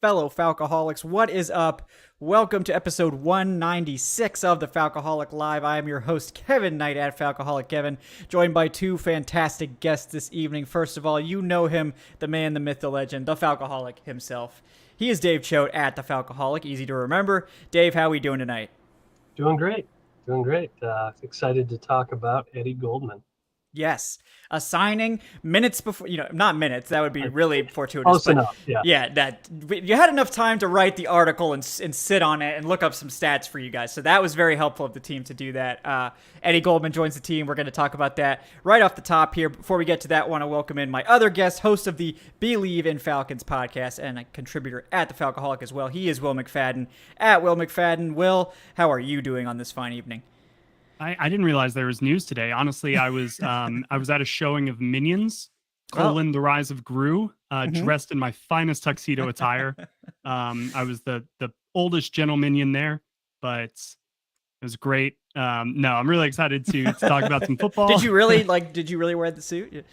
fellow Falcoholics. What is up? Welcome to episode 196 of the Falcoholic Live. I am your host, Kevin Knight at Falcoholic Kevin, joined by two fantastic guests this evening. First of all, you know him, the man, the myth, the legend, the Falcoholic himself. He is Dave Choate at the Falcoholic, easy to remember. Dave, how are we doing tonight? Doing great. Excited to talk about Eddie Goldman. Yes, a signing minutes before, not minutes, that would be really fortuitous. Close enough, yeah. Yeah, that you had enough time to write the article and sit on it and look up some stats for you guys. So that was very helpful of the team to do that. Eddie Goldman joins the team. We're going to talk about that right off the top here. Before we get to that, I want to welcome in my other guest, host of the Bleav in Falcons podcast and a contributor at the Falcoholic as well. He is Will McFadden at Will McFadden. Will, how are you doing on this fine evening? I didn't realize there was news today. Honestly, I was at a showing of Minions, The Rise of Gru, dressed in my finest tuxedo attire. I was the oldest gentle minion there, but it was great. No, I'm really excited to talk about some football. Did you really wear the suit?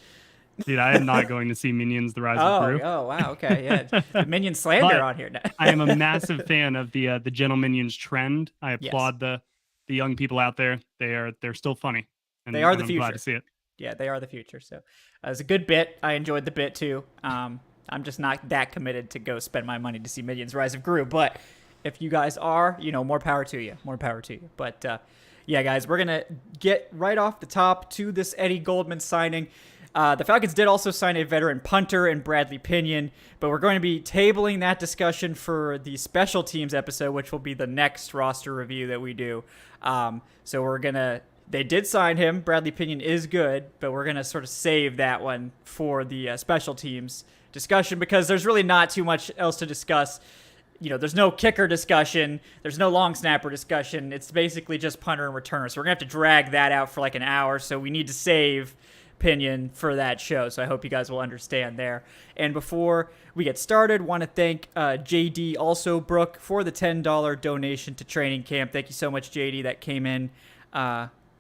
Dude, I am not going to see Minions, The Rise of Gru. Oh, wow. Okay, yeah. The Minion slander on here now. I am a massive fan of the gentle Minions trend. I applaud the young people out there. They're still funny. And they are the I'm future. Glad to see it. Yeah, they are the future. So it was a good bit. I enjoyed the bit too. I'm just not that committed to go spend my money to see Minions Rise of Gru. But if you guys are, more power to you. More power to you. But yeah, guys, we're going to get right off the top to this Eddie Goldman signing. The Falcons did also sign a veteran punter in Bradley Pinion, but we're going to be tabling that discussion for the special teams episode, which will be the next roster review that we do. So they did sign him. Bradley Pinion is good, but we're going to sort of save that one for the special teams discussion because there's really not too much else to discuss. There's no kicker discussion. There's no long snapper discussion. It's basically just punter and returner. So we're going to have to drag that out for like an hour. So we need to save Pinion for that show, so I hope you guys will understand there. And before we get started, want to thank JD also Brooke for the $10 donation to training camp. Thank you so much, JD. That came in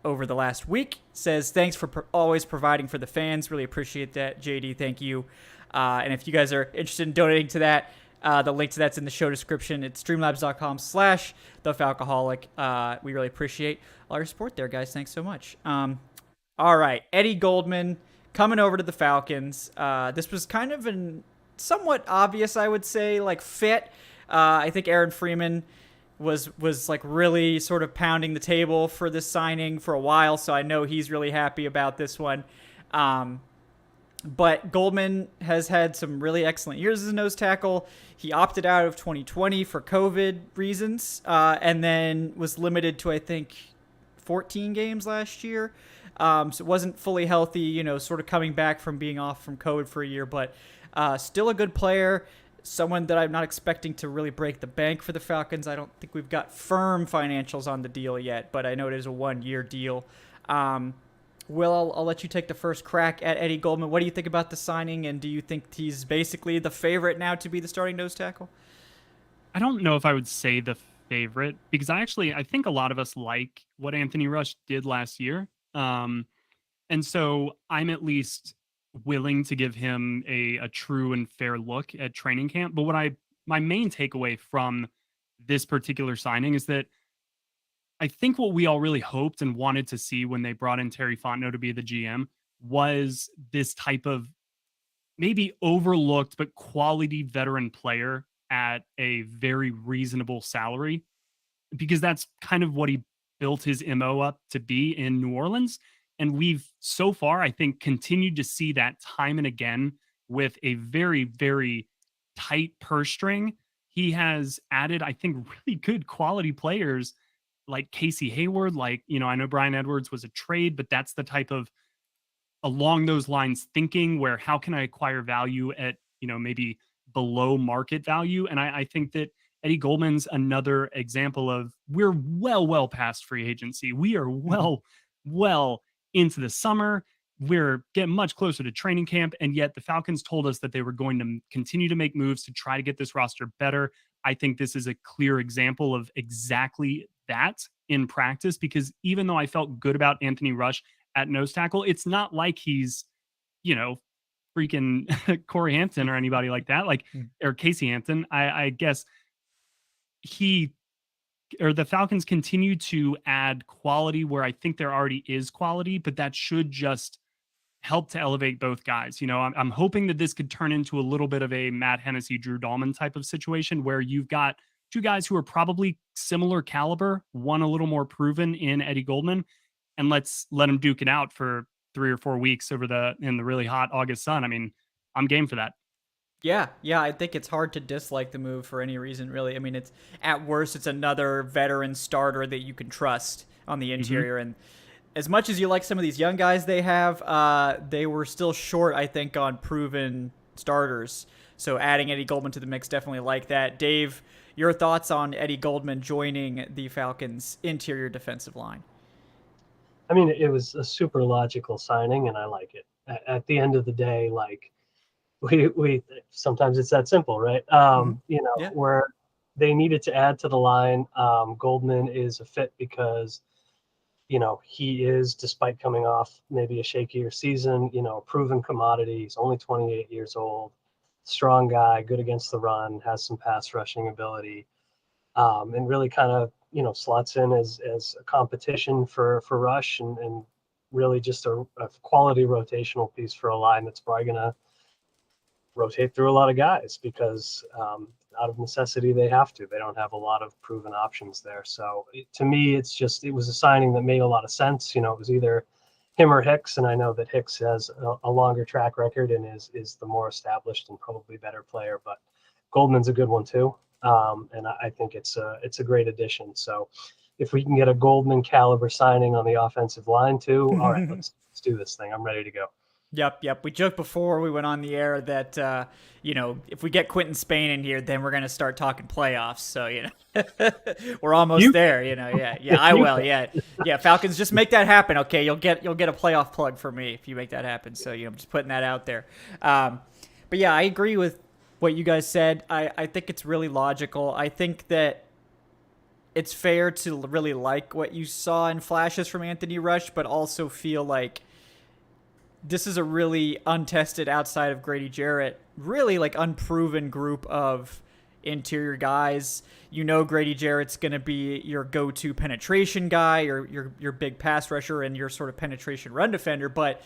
over the last week. Says thanks for always providing for the fans. Really appreciate that, JD. Thank you. And if you guys are interested in donating to that, the link to that's in the show description. It's streamlabs.com/thefalcoholic. We really appreciate all your support there, guys. Thanks so much. All right, Eddie Goldman coming over to the Falcons. This was kind of an somewhat obvious, I would say, fit. I think Aaron Freeman was like really sort of pounding the table for this signing for a while, so I know he's really happy about this one. But Goldman has had some really excellent years as a nose tackle. He opted out of 2020 for COVID reasons, and then was limited to, I think, 14 games last year. So it wasn't fully healthy, sort of coming back from being off from COVID for a year, but still a good player, someone that I'm not expecting to really break the bank for the Falcons. I don't think we've got firm financials on the deal yet, but I know it is a 1-year deal. Will, I'll let you take the first crack at Eddie Goldman. What do you think about the signing, and do you think he's basically the favorite now to be the starting nose tackle? I don't know if I would say the favorite, because I think a lot of us like what Anthony Rush did last year. And so I'm at least willing to give him a true and fair look at training camp. But my main takeaway from this particular signing is that I think what we all really hoped and wanted to see when they brought in Terry Fontenot to be the GM was this type of maybe overlooked but quality veteran player at a very reasonable salary, because that's kind of what he built his MO up to be in New Orleans. And we've so far, I think, continued to see that time and again with a very, very tight purse string. He has added, I think, really good quality players like Casey Hayward. I know Brian Edwards was a trade, but that's the type of along those lines thinking where how can I acquire value at, maybe below market value. And I think that Eddie Goldman's another example of we're well past free agency. We are well into the summer. We're getting much closer to training camp. And yet the Falcons told us that they were going to continue to make moves to try to get this roster better. I think this is a clear example of exactly that in practice, because even though I felt good about Anthony Rush at nose tackle, it's not like he's, freaking Corey Hampton or anybody like that, or Casey Hampton. I guess the Falcons continue to add quality where I think there already is quality, but that should just help to elevate both guys. I'm hoping that this could turn into a little bit of a Matt Hennessy, Drew Dahlman type of situation where you've got two guys who are probably similar caliber, one a little more proven in Eddie Goldman, and let them duke it out for 3 or 4 weeks in the really hot August sun. I mean, I'm game for that. Yeah, I think it's hard to dislike the move for any reason, really. I mean, it's at worst, it's another veteran starter that you can trust on the interior. And as much as you like some of these young guys they have, they were still short, I think, on proven starters. So adding Eddie Goldman to the mix, definitely like that. Dave, your thoughts on Eddie Goldman joining the Falcons' interior defensive line? I mean, it was a super logical signing, and I like it. At the end of the day, we sometimes it's that simple, right? Where they needed to add to the line. Goldman is a fit because, he is, despite coming off maybe a shakier season, a proven commodity. He's only 28 years old, strong guy, good against the run, has some pass rushing ability, and really kind of, slots in as a competition for Rush and really just a quality rotational piece for a line that's probably going to rotate through a lot of guys because out of necessity they have to. They don't have a lot of proven options there. So to me, it was a signing that made a lot of sense. It was either him or Hicks, and I know that Hicks has a longer track record and is the more established and probably better player, but Goldman's a good one too. And I think it's a great addition. So if we can get a Goldman caliber signing on the offensive line too, all right, let's do this thing. I'm ready to go. Yep. We joked before we went on the air that, if we get Quentin Spain in here, then we're going to start talking playoffs. So, we're almost there, Yeah, I will. Yeah. Falcons, just make that happen. Okay. You'll get a playoff plug for me if you make that happen. So, I'm just putting that out there. But yeah, I agree with what you guys said. I think it's really logical. I think that it's fair to really like what you saw in flashes from Anthony Rush, but also feel like this is a really untested, outside of Grady Jarrett, really unproven group of interior guys. Grady Jarrett's going to be your go-to penetration guy, or your big pass rusher and your sort of penetration run defender, but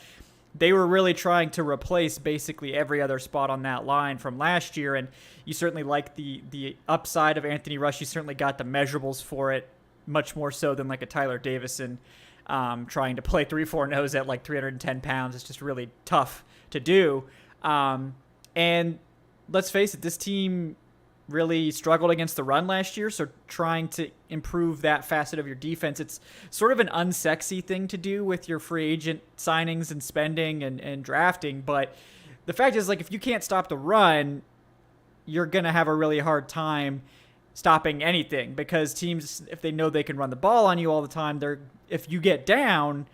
they were really trying to replace basically every other spot on that line from last year, and you certainly like the upside of Anthony Rush. You certainly got the measurables for it, much more so than a Tyler Davison. Trying to play 3-4 nose at 310 pounds. It's just really tough to do. And let's face it, this team really struggled against the run last year. So trying to improve that facet of your defense, it's sort of an unsexy thing to do with your free agent signings and spending and drafting. But the fact is, if you can't stop the run, you're going to have a really hard time stopping anything, because teams, if they know they can run the ball on you all the time, if you get down,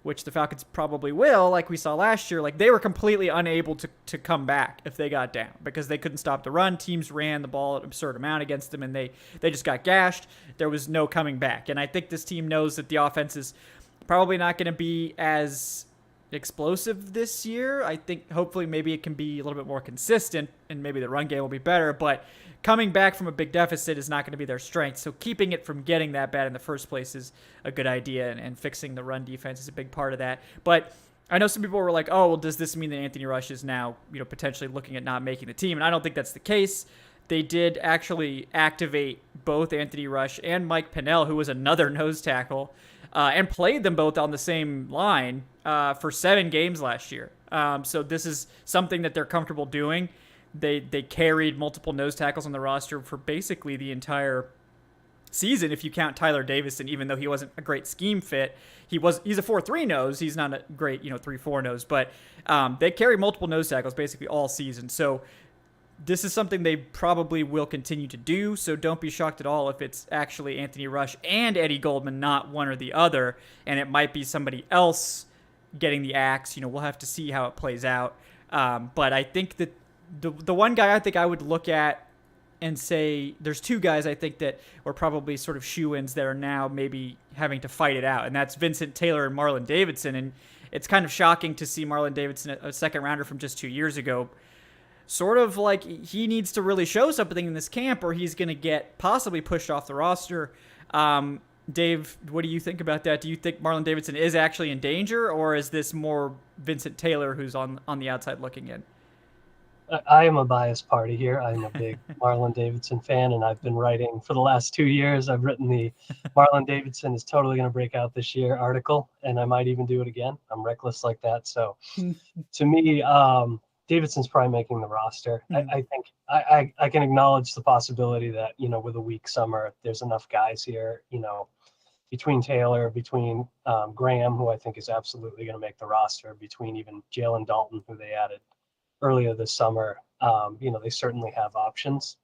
which the Falcons probably will, like we saw last year, they were completely unable to come back if they got down because they couldn't stop the run. Teams ran the ball an absurd amount against them, and they just got gashed. There was no coming back. And I think this team knows that the offense is probably not going to be as explosive this year. I think hopefully maybe it can be a little bit more consistent, and maybe the run game will be better, but coming back from a big deficit is not going to be their strength. So keeping it from getting that bad in the first place is a good idea, and fixing the run defense is a big part of that. But I know some people were like, oh, well, does this mean that Anthony Rush is now, potentially looking at not making the team? And I don't think that's the case. They did actually activate both Anthony Rush and Mike Pennell, who was another nose tackle, and played them both on the same line for 7 games last year. So this is something that they're comfortable doing. They carried multiple nose tackles on the roster for basically the entire season, if you count Tyler Davison, even though he wasn't a great scheme fit. He's a 4-3 nose. He's not a great 3-4 nose, but they carried multiple nose tackles basically all season. So this is something they probably will continue to do, so don't be shocked at all if it's actually Anthony Rush and Eddie Goldman, not one or the other, and it might be somebody else getting the axe. We'll have to see how it plays out. But I think that the one guy I think I would look at and say there's 2 guys I think that were probably sort of shoo-ins that are now maybe having to fight it out, and that's Vincent Taylor and Marlon Davidson. And it's kind of shocking to see Marlon Davidson, a second rounder from just 2 years ago, sort of like he needs to really show something in this camp or he's going to get possibly pushed off the roster. Dave, what do you think about that? Do you think Marlon Davidson is actually in danger, or is this more Vincent Taylor who's on the outside looking in? I am a biased party here. I'm a big Marlon Davidson fan, and I've been writing for the last 2 years. I've written the Marlon Davidson is totally going to break out this year article, and I might even do it again. I'm reckless like that. So to me, Davidson's probably making the roster. I think I can acknowledge the possibility that, with a weak summer, there's enough guys here, between Taylor, between Graham, who I think is absolutely going to make the roster, between even Jalen Dalton, who they added earlier this summer. They certainly have options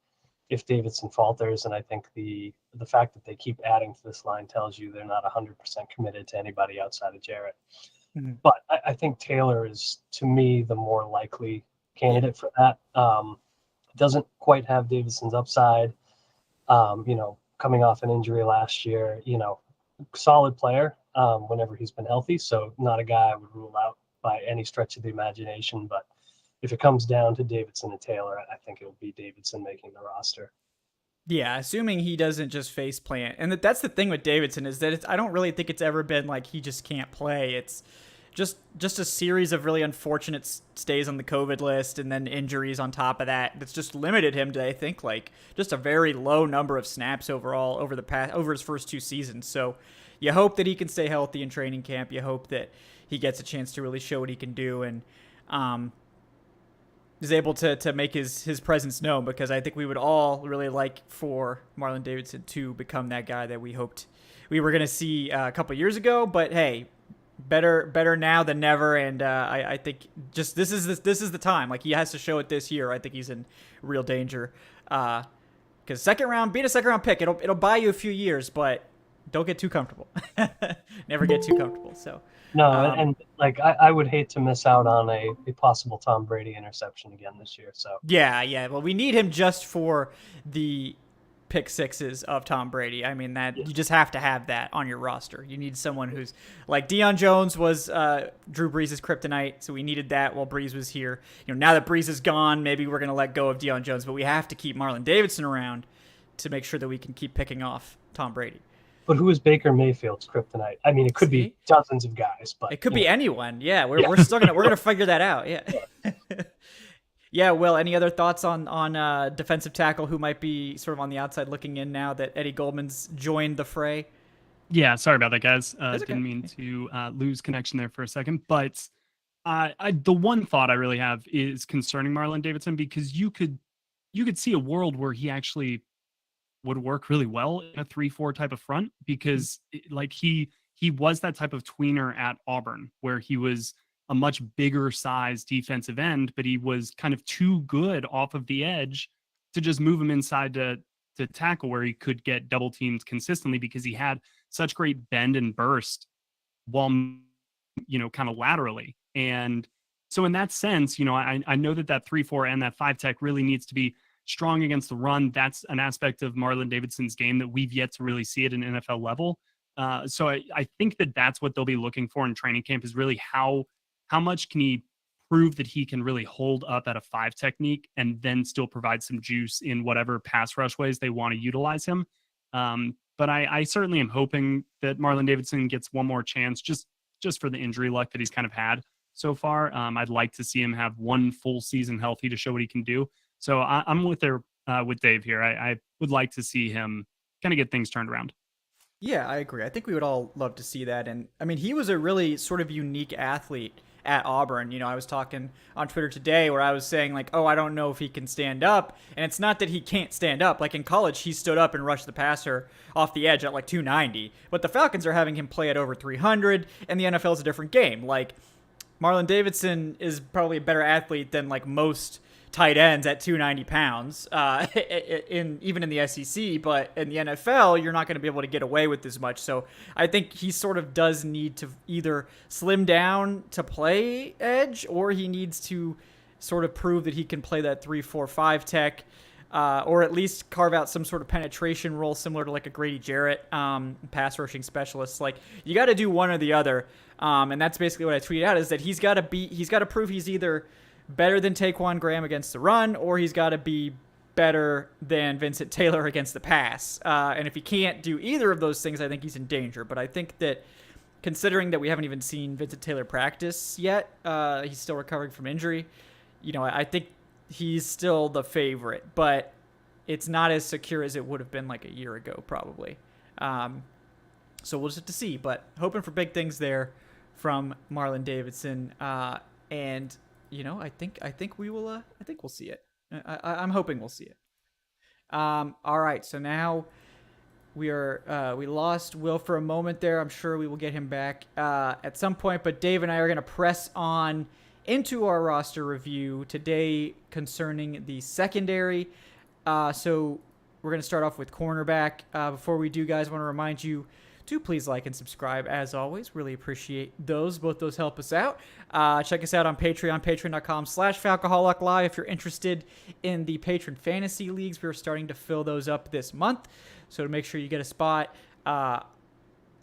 if Davidson falters. And I think the fact that they keep adding to this line tells you they're not 100% committed to anybody outside of Jarrett. Mm-hmm. But I think Taylor is, to me, the more likely candidate for that. Doesn't quite have Davidson's upside, coming off an injury last year, solid player whenever he's been healthy. So not a guy I would rule out by any stretch of the imagination. But if it comes down to Davidson and Taylor, I think it'll be Davidson making the roster. Yeah, assuming he doesn't just face plant. And that's the thing with Davidson is that I don't really think it's ever been like he just can't play. It's just a series of really unfortunate stays on the COVID list and then injuries on top of that. That's just limited him to, I think, like just a very low number of snaps overall over his first 2 seasons. So you hope that he can stay healthy in training camp. You hope that he gets a chance to really show what he can do and is able to make his presence known, because I think we would all really like for Marlon Davidson to become that guy that we hoped we were going to see a couple years ago. But hey, better now than never, and I think just this is the time. Like, he has to show it this year. I think he's in real danger, because being a second round pick, it'll buy you a few years, but don't get too comfortable. Never get too comfortable. So no, and like I would hate to miss out on a possible Tom Brady interception again this year. So yeah. Well, we need him just for the pick sixes of Tom Brady. I mean, that you just have to have that on your roster. You need someone who's like Deion Jones was Drew Brees' kryptonite, so we needed that while Brees was here. Now that Brees is gone, maybe we're going to let go of Deion Jones, but we have to keep Marlon Davidson around to make sure that we can keep picking off Tom Brady. But who is Baker Mayfield's kryptonite? I mean, it could be dozens of guys, but it could be anyone. Yeah, we're still gonna figure that out. Yeah. Yeah, Will, any other thoughts on defensive tackle who might be sort of on the outside looking in now that Eddie Goldman's joined the fray? Yeah, sorry about that, guys. Okay. Didn't mean to lose connection there for a second. But the one thought I really have is concerning Marlon Davidson, because you could see a world where he actually would work really well in a 3-4 type of front, because he was that type of tweener at Auburn, where he was a much bigger size defensive end, but he was kind of too good off of the edge to just move him inside to tackle, where he could get double teamed consistently because he had such great bend and burst while, kind of laterally. And so in that sense, I know that 3-4 and that 5 tech really needs to be strong against the run. That's an aspect of Marlon Davidson's game that we've yet to really see at an NFL level. So I think that's what they'll be looking for in training camp, is really how much can he prove that he can really hold up at a 5 technique and then still provide some juice in whatever pass rush ways they want to utilize him. But I certainly am hoping that Marlon Davidson gets one more chance, just for the injury luck that he's kind of had so far. I'd like to see him have one full season healthy to show what he can do. So I'm with Dave here. I would like to see him kind of get things turned around. Yeah, I agree. I think we would all love to see that. And I mean, he was a really sort of unique athlete at Auburn. I was talking on Twitter today where I was saying like, I don't know if he can stand up. And it's not that he can't stand up. Like in college, he stood up and rushed the passer off the edge at like 290. But the Falcons are having him play at over 300, and the NFL is a different game. Like Marlon Davidson is probably a better athlete than like most tight ends at 290 pounds, even in the SEC, but in the NFL, you're not going to be able to get away with as much. So I think he sort of does need to either slim down to play edge, or he needs to sort of prove that he can play that 3-4-5 tech. or at least carve out some sort of penetration role similar to like a Grady Jarrett pass rushing specialist. Like, you got to do one or the other. And that's basically what I tweeted out, is that he's got to prove he's either better than Taquan Graham against the run, or he's got to be better than Vincent Taylor against the pass. And if he can't do either of those things, I think he's in danger. But I think that, considering that we haven't even seen Vincent Taylor practice yet, he's still recovering from injury, I think he's still the favorite, but it's not as secure as it would have been like a year ago, probably. So we'll just have to see, but hoping for big things there from Marlon Davidson. And I think we'll see it. I'm hoping we'll see it. All right. So now we lost Will for a moment there. I'm sure we will get him back at some point, but Dave and I are going to press on into our roster review today concerning the secondary. So we're going to start off with cornerback. Before we do, guys, I want to remind you to please like and subscribe. As always, really appreciate those. Both those help us out. Check us out on Patreon, patreon.com/Falcoholic Live. If you're interested in the patron fantasy leagues, we're starting to fill those up this month. So to make sure you get a spot,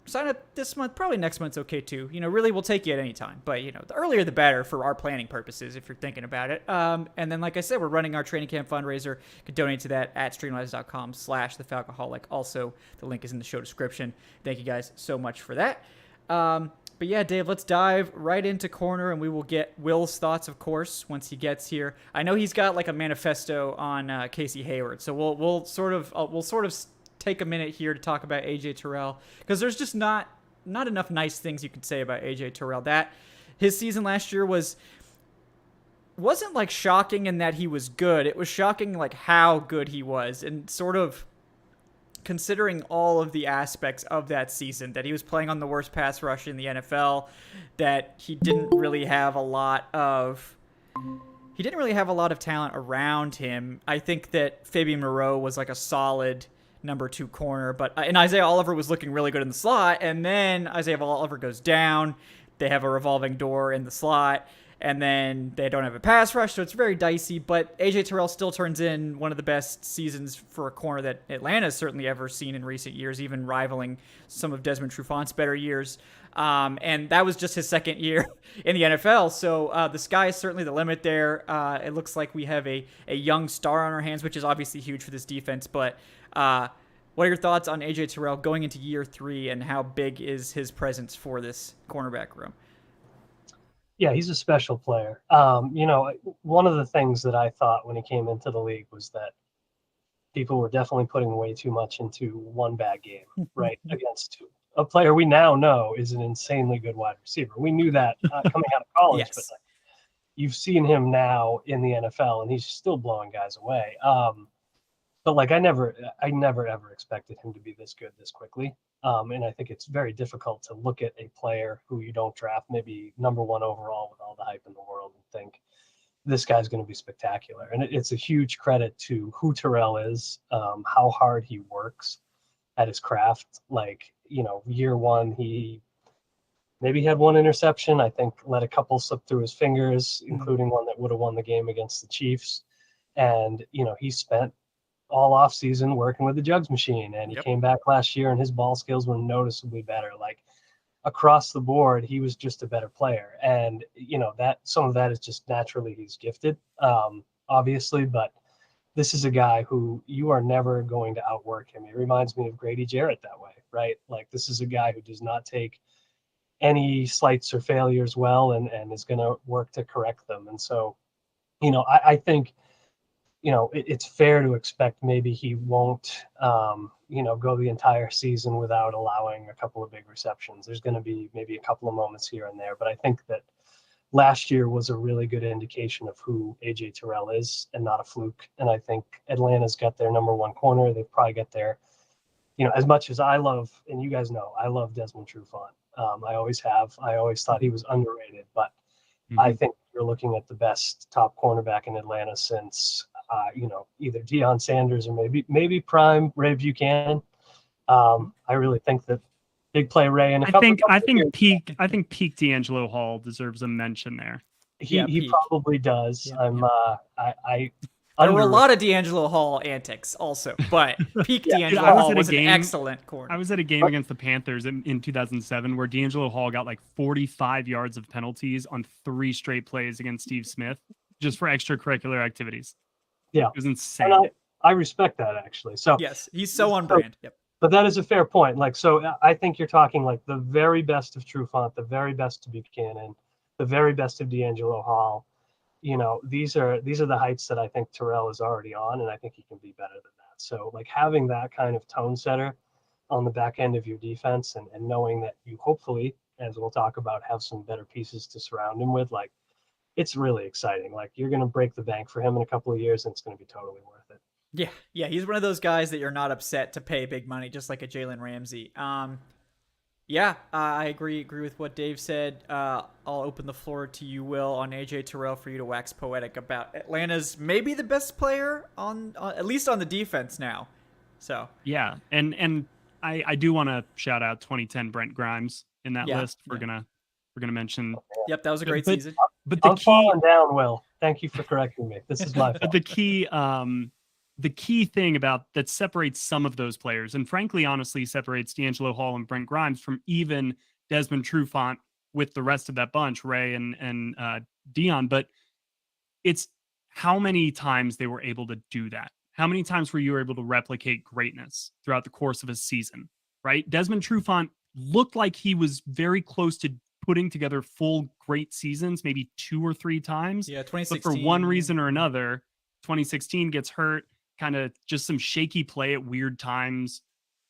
sign up this month. Probably next month's okay too. Really, we'll take you at any time. But, the earlier the better for our planning purposes, if you're thinking about it. And then, like I said, we're running our training camp fundraiser. You can donate to that at streamlabs.com/thefalcoholic. Also, the link is in the show description. Thank you guys so much for that. But yeah, Dave, let's dive right into corner, and we will get Will's thoughts, of course, once he gets here. I know he's got like a manifesto on Casey Hayward, so we'll sort of take a minute here to talk about AJ Tyrell, because there's just not enough nice things you could say about AJ Tyrell. That his season last year wasn't like shocking in that he was good. It was shocking like how good he was, and sort of considering all of the aspects of that season, that he was playing on the worst pass rush in the NFL, that he didn't really have a lot of talent around him. I think that Fabian Moreau was like a solid number 2 corner, but and Isaiah Oliver was looking really good in the slot, and then Isaiah Oliver goes down. They have a revolving door in the slot, and then they don't have a pass rush, so it's very dicey. But AJ Tyrell still turns in one of the best seasons for a corner that Atlanta's certainly ever seen in recent years, even rivaling some of Desmond Trufant's better years. And that was just his second year in the NFL. So the sky is certainly the limit there. It looks like we have a young star on our hands, which is obviously huge for this defense. But what are your thoughts on AJ Tyrell going into year 3, and how big is his presence for this cornerback room? Yeah, he's a special player. One of the things that I thought when he came into the league was that people were definitely putting way too much into one bad game, right, against a player we now know is an insanely good wide receiver. We knew that coming out of college, yes. But you've seen him now in the NFL, and he's still blowing guys away. But I never ever expected him to be this good this quickly. And I think it's very difficult to look at a player who you don't draft, maybe number 1 overall with all the hype in the world, and think this guy's going to be spectacular. And it's a huge credit to who Tyrell is, how hard he works at his craft. Year 1, he maybe had 1 interception. I think let a couple slip through his fingers, including one that would have won the game against the Chiefs. And, he spent all off season working with the jugs machine, and he came back last year and his ball skills were noticeably better. Across the board, he was just a better player. And, that some of that is just naturally he's gifted, obviously, but this is a guy who you are never going to outwork him. He reminds me of Grady Jarrett that way, right? This is a guy who does not take any slights or failures well, and is going to work to correct them. And so, I think, it's fair to expect maybe he won't, go the entire season without allowing a couple of big receptions. There's going to be maybe a couple of moments here and there, but I think that last year was a really good indication of who AJ Tyrell is, and not a fluke. And I think Atlanta's got their number 1 corner. They've probably got their, as much as I love, and you guys know, I love Desmond Trufant. I always have. I always thought he was underrated, but I think you're looking at the best top cornerback in Atlanta since, either Deion Sanders or maybe prime Ray Buchanan. I really think that big play Ray, and I think peak D'Angelo Hall deserves a mention there. He probably does. Yeah, There were a lot of D'Angelo Hall antics also, but peak D'Angelo Hall was an excellent corner. I was at a game against the Panthers in 2007 where D'Angelo Hall got like 45 yards of penalties on 3 straight plays against Steve Smith just for extracurricular activities. Yeah. It was insane. And I respect that, actually. So yes, he's so on brand. Yep. But that is a fair point. Like, so I think you're talking like the very best of Trufant, the very best of Buchanan, the very best of D'Angelo Hall. You know, these are the heights that I think Tyrell is already on, and I think he can be better than that. So like having that kind of tone setter on the back end of your defense and knowing that you hopefully, as we'll talk about, have some better pieces to surround him with, like it's really exciting. Like you're going to break the bank for him in a couple of years and it's going to be totally worth it. Yeah, he's one of those guys that you're not upset to pay big money, just like a Jalen Ramsey. Yeah, I agree with what Dave said. I'll open the floor to you, Will, on AJ Terrell for you to wax poetic about Atlanta's maybe the best player on at least on the defense now. So yeah, and I do want to shout out 2010 Brent Grimes in that list. We're gonna mention. Yep, that was a great season. But I'm falling down, Will. Thank you for correcting me. This is my fault. But the key thing about that separates some of those players, and frankly, honestly, separates D'Angelo Hall and Brent Grimes from even Desmond Trufant with the rest of that bunch, Ray and Dion. But it's how many times they were able to do that. How many times were you able to replicate greatness throughout the course of a season, right? Desmond Trufant looked like he was very close to putting together full great seasons, maybe 2 or 3 times. Yeah, 2016. But for one reason or another, 2016 gets hurt. Kind of just some shaky play at weird times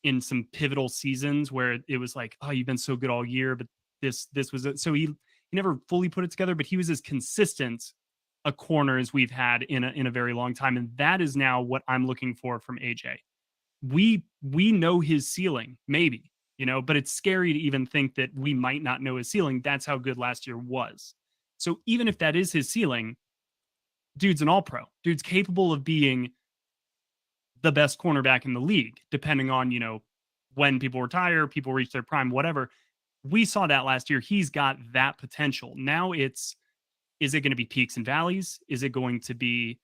in some pivotal seasons where it was like, oh, you've been so good all year, but this was it. So he never fully put it together, but he was as consistent a corner as we've had in a very long time. And that is now what I'm looking for from AJ. We know his ceiling, maybe, but it's scary to even think that we might not know his ceiling. That's how good last year was. So even if that is his ceiling, dude's an all-pro. Dude's capable of being the best cornerback in the league, depending on, when people retire, people reach their prime, whatever. We saw that last year. He's got that potential. Now is it going to be peaks and valleys? Is it going to be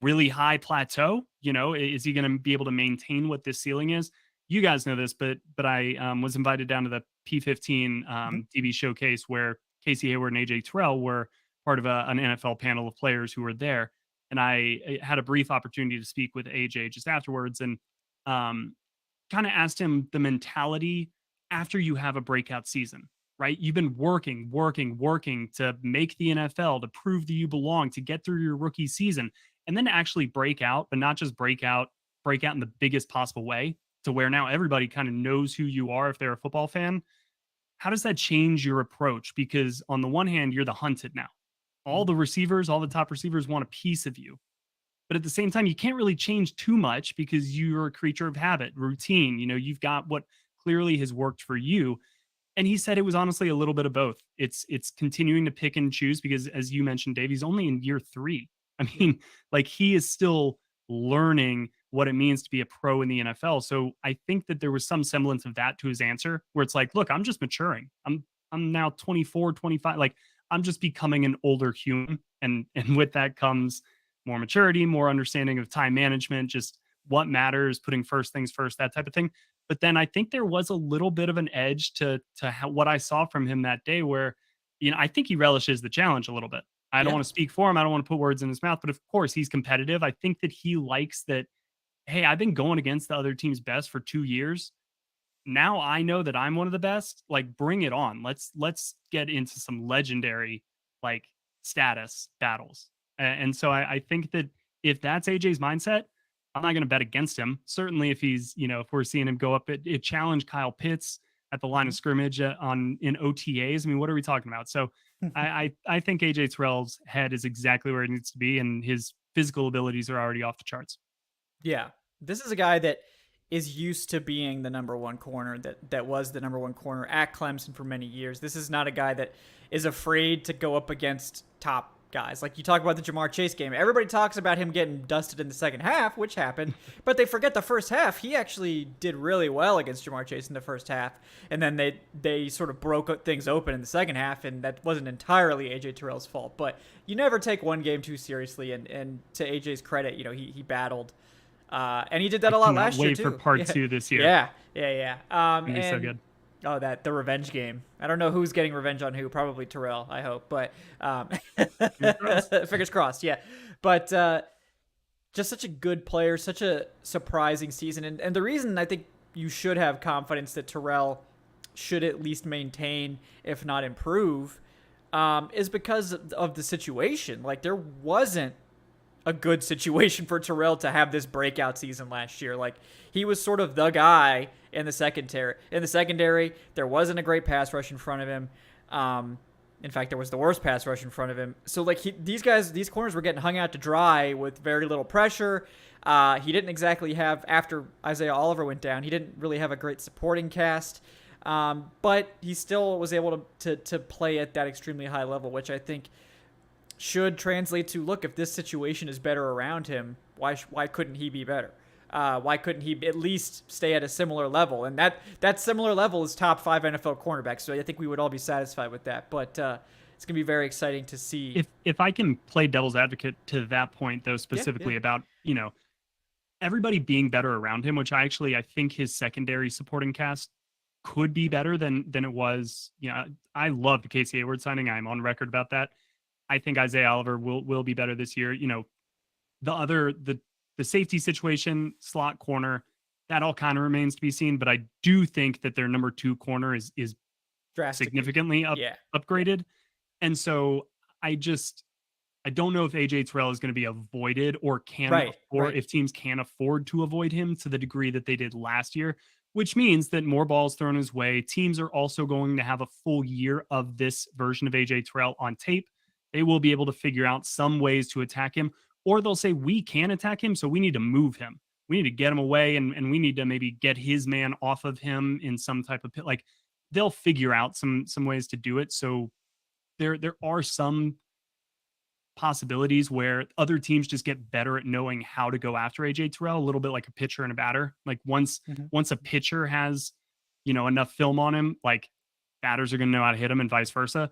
really high plateau? Is he going to be able to maintain what this ceiling is? You guys know this, but I was invited down to the P15 TV showcase where Casey Hayward and AJ Terrell were part of an NFL panel of players who were there. And I had a brief opportunity to speak with AJ just afterwards and kind of asked him the mentality after you have a breakout season, right? You've been working to make the NFL, to prove that you belong, to get through your rookie season, and then to actually break out, but not just break out in the biggest possible way to where now everybody kind of knows who you are if they're a football fan. How does that change your approach? Because on the one hand, you're the hunted now. All the receivers, all the top receivers want a piece of you. But at the same time, you can't really change too much because you're a creature of habit, routine. You've got what clearly has worked for you. And he said it was honestly a little bit of both. It's continuing to pick and choose because, as you mentioned, Dave, he's only in year 3. I mean, like he is still learning what it means to be a pro in the NFL. So I think that there was some semblance of that to his answer where it's like, look, I'm just maturing. I'm now 24, 25. Like, I'm just becoming an older human. And with that comes more maturity, more understanding of time management, just what matters, putting first things first, that type of thing. But then I think there was a little bit of an edge to what I saw from him that day where, I think he relishes the challenge a little bit. I don't want to speak for him. I don't want to put words in his mouth, but of course he's competitive. I think that he likes that. Hey, I've been going against the other team's best for 2 years. Now I know that I'm one of the best. Like, bring it on. Let's get into some legendary status battles. And so I think that if that's AJ's mindset, I'm not going to bet against him. Certainly if he's, if we're seeing him go up, it challenged Kyle Pitts at the line of scrimmage in OTAs. I mean, what are we talking about? So I think AJ Terrell's head is exactly where it needs to be, and his physical abilities are already off the charts. Yeah. This is a guy that is used to being the number one corner, that was the number one corner at Clemson for many years. This is not a guy that is afraid to go up against top guys. Like you talk about the Ja'Marr Chase game. Everybody talks about him getting dusted in the second half, which happened, but they forget the first half. He actually did really well against Ja'Marr Chase in the first half, and then they sort of broke things open in the second half, and that wasn't entirely AJ Terrell's fault. But you never take one game too seriously, and to AJ's credit, he battled. And he did that a lot last year, too. Wait for part 2 this year. Yeah. He's so good. Oh, the revenge game. I don't know who's getting revenge on who. Probably Tyrell, I hope. But fingers crossed, yeah. But just such a good player, such a surprising season. And the reason I think you should have confidence that Tyrell should at least maintain, if not improve, is because of the situation. Like, there wasn't a good situation for Tyrell to have this breakout season last year. Like, he was sort of the guy in the secondary. There wasn't a great pass rush in front of him. In fact, there was the worst pass rush in front of him. So, like, these corners were getting hung out to dry with very little pressure. He didn't exactly have, after Isaiah Oliver went down, he didn't really have a great supporting cast. But he still was able to play at that extremely high level, which I think should translate to, look, if this situation is better around him, why couldn't he be better? Why couldn't he at least stay at a similar level? And that similar level is top 5 NFL cornerbacks. So I think we would all be satisfied with that. But it's going to be very exciting to see. If I can play devil's advocate to that point, though, specifically about, everybody being better around him, which I think his secondary supporting cast could be better than it was. I love the Casey Hayward signing. I'm on record about that. I think Isaiah Oliver will be better this year. The safety situation, slot corner, that all kind of remains to be seen. But I do think that their number 2 corner is significantly upgraded. And so I don't know if AJ Terrell is going to be avoided or if teams can afford to avoid him to the degree that they did last year, which means that more balls thrown his way. Teams are also going to have a full year of this version of AJ Terrell on tape. They will be able to figure out some ways to attack him. Or they'll say, we can attack him, so we need to move him. We need to get him away, and we need to maybe get his man off of him in some type of pit. Like, they'll figure out some ways to do it. So there are some possibilities where other teams just get better at knowing how to go after AJ Terrell, a little bit like a pitcher and a batter. Like, once a pitcher has, enough film on him, like, batters are going to know how to hit him and vice versa.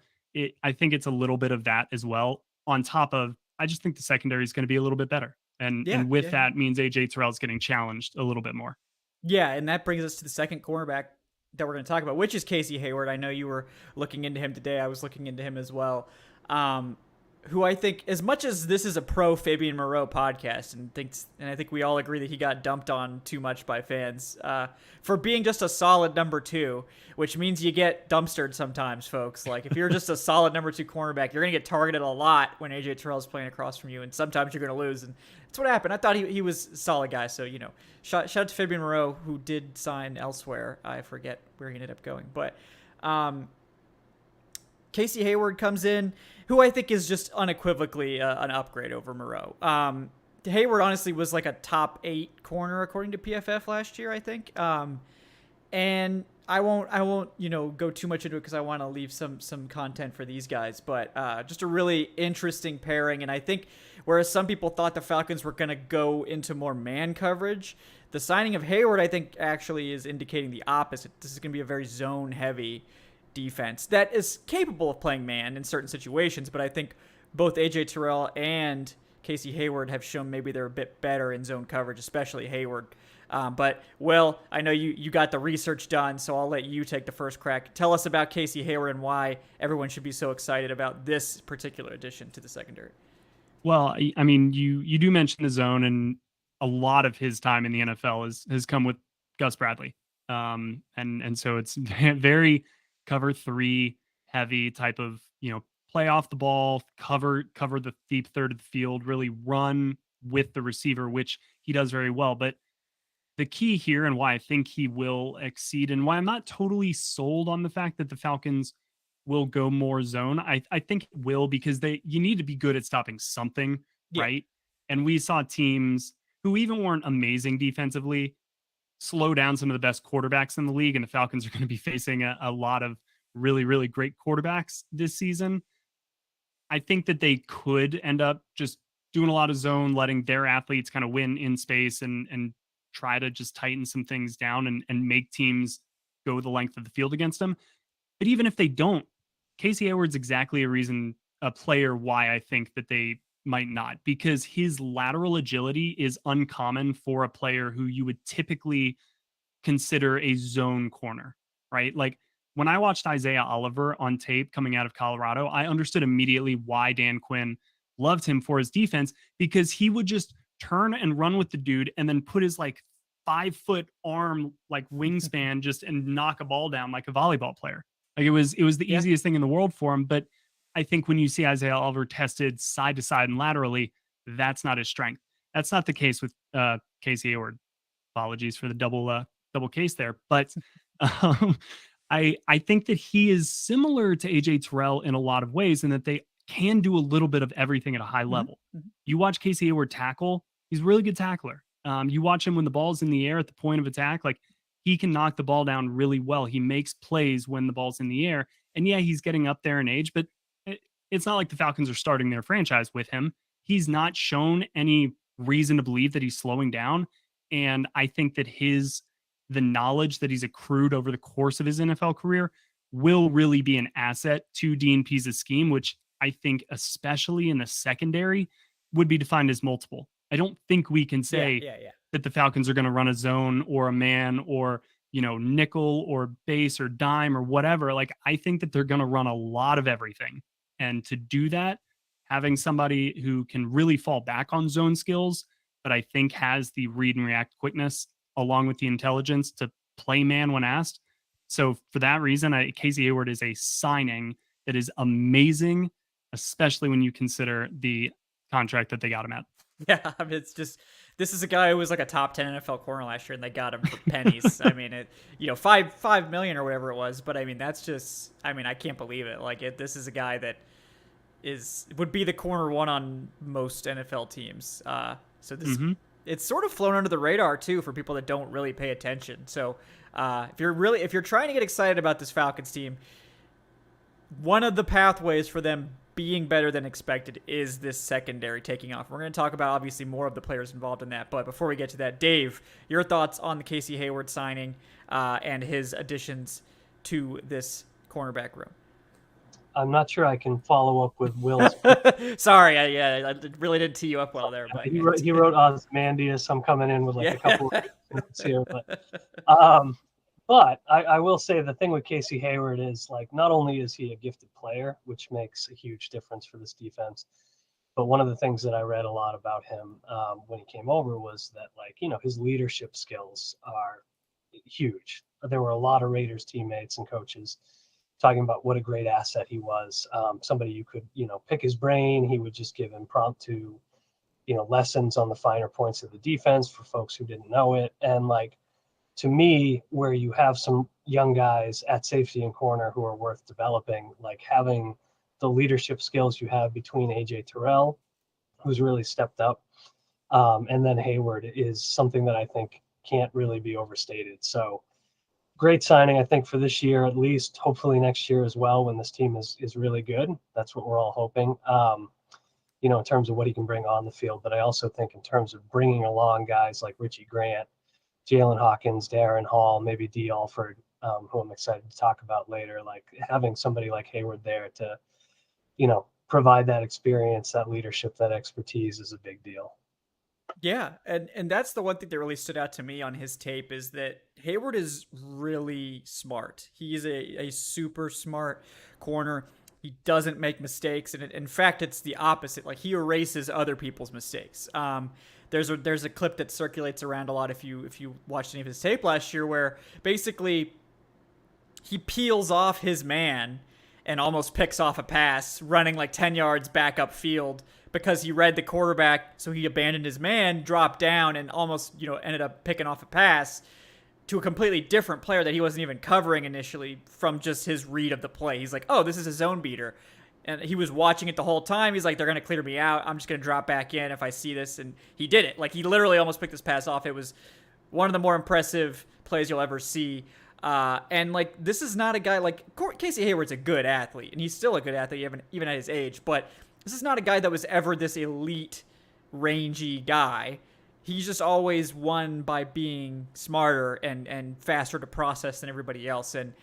I think it's a little bit of that as well. On top of, I just think the secondary is going to be a little bit better. And that means AJ Terrell is getting challenged a little bit more. Yeah, and that brings us to the second cornerback that we're going to talk about, which is Casey Hayward. I know you were looking into him today. I was looking into him as well. Who I think, as much as this is a pro Fabian Moreau podcast, and I think we all agree that he got dumped on too much by fans for being just a solid number 2, which means you get dumpstered sometimes, folks. Like, if you're just a solid number 2 cornerback, you're going to get targeted a lot when AJ Terrell is playing across from you, and sometimes you're going to lose, and that's what happened. I thought he was a solid guy, so, shout out to Fabian Moreau, who did sign elsewhere. I forget where he ended up going, but Casey Hayward comes in, who I think is just unequivocally an upgrade over Moreau. Hayward honestly was like a top 8 corner according to PFF last year, I think. And I won't go too much into it because I want to leave some content for these guys. But just a really interesting pairing. And I think whereas some people thought the Falcons were going to go into more man coverage, the signing of Hayward, I think, actually is indicating the opposite. This is going to be a very zone heavy defense that is capable of playing man in certain situations, but I think both AJ Terrell and Casey Hayward have shown maybe they're a bit better in zone coverage, especially Hayward. But Will, I know you got the research done, so I'll let you take the first crack. Tell us about Casey Hayward and why everyone should be so excited about this particular addition to the secondary. Well, I mean, you do mention the zone, and a lot of his time in the NFL has come with Gus Bradley, and so it's very cover 3 heavy type of, play off the ball, cover the deep third of the field, really run with the receiver, which he does very well. But the key here, and why I think he will exceed, and why I'm not totally sold on the fact that the Falcons will go more zone, I think it will, because you need to be good at stopping something, right? And we saw teams who even weren't amazing defensively slow down some of the best quarterbacks in the league, and the Falcons are going to be facing a lot of really, really great quarterbacks this season. I think that they could end up just doing a lot of zone, letting their athletes kind of win in space and try to just tighten some things down and make teams go the length of the field against them. But even if they don't, Casey Hayward's exactly a player why I think that they might not, because his lateral agility is uncommon for a player who you would typically consider a zone corner, right? Like when I watched Isaiah Oliver on tape coming out of Colorado, I understood immediately why Dan Quinn loved him for his defense, because he would just turn and run with the dude and then put his like 5-foot arm, like wingspan, just and knock a ball down like a volleyball player. Like it was the easiest thing in the world for him. But I think when you see Isaiah Oliver tested side to side and laterally, that's not his strength. That's not the case with Casey Hayward. Apologies for the double case there. But I think that he is similar to AJ Terrell in a lot of ways, in that they can do a little bit of everything at a high level. Mm-hmm. You watch Casey Hayward tackle, he's a really good tackler. You watch him when the ball's in the air at the point of attack, like he can knock the ball down really well. He makes plays when the ball's in the air. And yeah, he's getting up there in age, but it's not like the Falcons are starting their franchise with him. He's not shown any reason to believe that he's slowing down. And I think that the knowledge that he's accrued over the course of his NFL career will really be an asset to Dean Pease's scheme, which I think, especially in the secondary, would be defined as multiple. I don't think we can say that the Falcons are going to run a zone or a man or, nickel or base or dime or whatever. Like, I think that they're going to run a lot of everything. And to do that, having somebody who can really fall back on zone skills, but I think has the read and react quickness along with the intelligence to play man when asked. So for that reason, Casey Hayward is a signing that is amazing, especially when you consider the contract that they got him at. Yeah, I mean, this is a guy who was like a top 10 NFL corner last year, and they got him for pennies. I mean, $5 million or whatever it was. But I mean, that's just, I can't believe it. Like, this is a guy that would be the corner one on most NFL teams. So this, it's sort of flown under the radar too for people that don't really pay attention. So if you're trying to get excited about this Falcons team, one of the pathways for them being better than expected is this secondary taking off. We're going to talk about obviously more of the players involved in that, but before we get to that, Dave, your thoughts on the Casey Hayward signing and his additions to this cornerback room? I'm not sure I can follow up with Will's. Sorry, I really didn't tee you up well there. But he wrote Osmandius. I'm coming in with a couple of minutes here, but I will say the thing with Casey Hayward is, like, not only is he a gifted player, which makes a huge difference for this defense, but one of the things that I read a lot about him when he came over was that, his leadership skills are huge. There were a lot of Raiders teammates and coaches talking about what a great asset he was. Somebody you could, pick his brain. He would just give impromptu, lessons on the finer points of the defense for folks who didn't know it. And to me, where you have some young guys at safety and corner who are worth developing, like having the leadership skills you have between AJ Terrell, who's really stepped up, and then Hayward is something that I think can't really be overstated. So great signing, I think, for this year, at least, hopefully next year as well, when this team is really good. That's what we're all hoping, in terms of what he can bring on the field. But I also think in terms of bringing along guys like Richie Grant, Jalen Hawkins, Darren Hall, maybe D. Alford, who I'm excited to talk about later, like having somebody like Hayward there to, provide that experience, that leadership, that expertise is a big deal. Yeah, and that's the one thing that really stood out to me on his tape, is that Hayward is really smart. He is a super smart corner. He doesn't make mistakes, and in fact, it's the opposite. Like, he erases other people's mistakes. There's a clip that circulates around a lot if you watched any of his tape last year, where basically he peels off his man and almost picks off a pass running like 10 yards back upfield because he read the quarterback, so he abandoned his man, dropped down, and almost ended up picking off a pass to a completely different player that he wasn't even covering initially from just his read of the play. He's like, oh, this is a zone beater. And he was watching it the whole time. He's like, they're going to clear me out. I'm just going to drop back in if I see this. And he did it. Like, he literally almost picked this pass off. It was one of the more impressive plays you'll ever see. And like, this is not a guy like Casey Hayward's a good athlete, and he's still a good athlete even at his age. But this is not a guy that was ever this elite, rangy guy. He's just always won by being smarter and faster to process than everybody else, and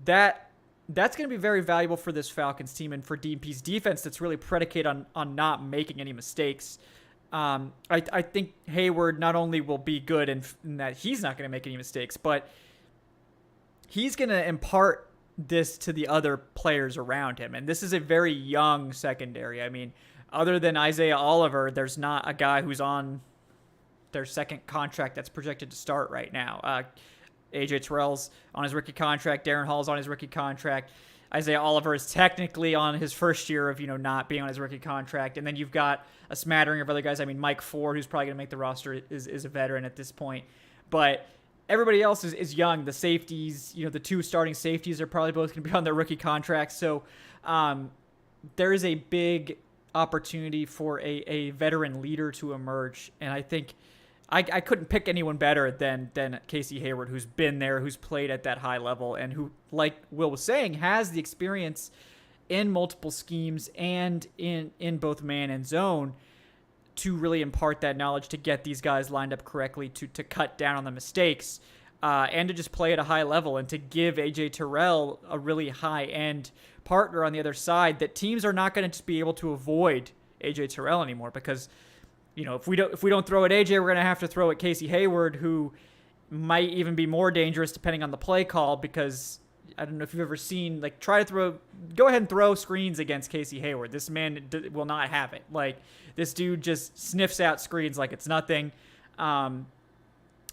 that's going to be very valuable for this Falcons team and for DP's defense. That's really predicated on not making any mistakes. I think Hayward not only will be good in that he's not going to make any mistakes, but he's going to impart this to the other players around him. And this is a very young secondary. I mean, other than Isaiah Oliver, there's not a guy who's on their second contract that's projected to start right now. AJ Terrell's on his rookie contract. Darren Hall's on his rookie contract. Isaiah Oliver is technically on his first year of, not being on his rookie contract. And then you've got a smattering of other guys. I mean, Mike Ford, who's probably going to make the roster, is a veteran at this point. But everybody else is young. The safeties, the two starting safeties are probably both going to be on their rookie contracts. So there is a big opportunity for a veteran leader to emerge. And I think I couldn't pick anyone better than Casey Hayward, who's been there, who's played at that high level, and who, like Will was saying, has the experience in multiple schemes and in both man and zone to really impart that knowledge to get these guys lined up correctly, to cut down on the mistakes, and to just play at a high level, and to give AJ Terrell a really high-end partner on the other side that teams are not going to just be able to avoid AJ Terrell anymore, because if we don't throw at AJ, we're going to have to throw at Casey Hayward, who might even be more dangerous depending on the play call, because I don't know if you've ever seen, go ahead and throw screens against Casey Hayward. This man will not have it. Like, this dude just sniffs out screens like it's nothing. And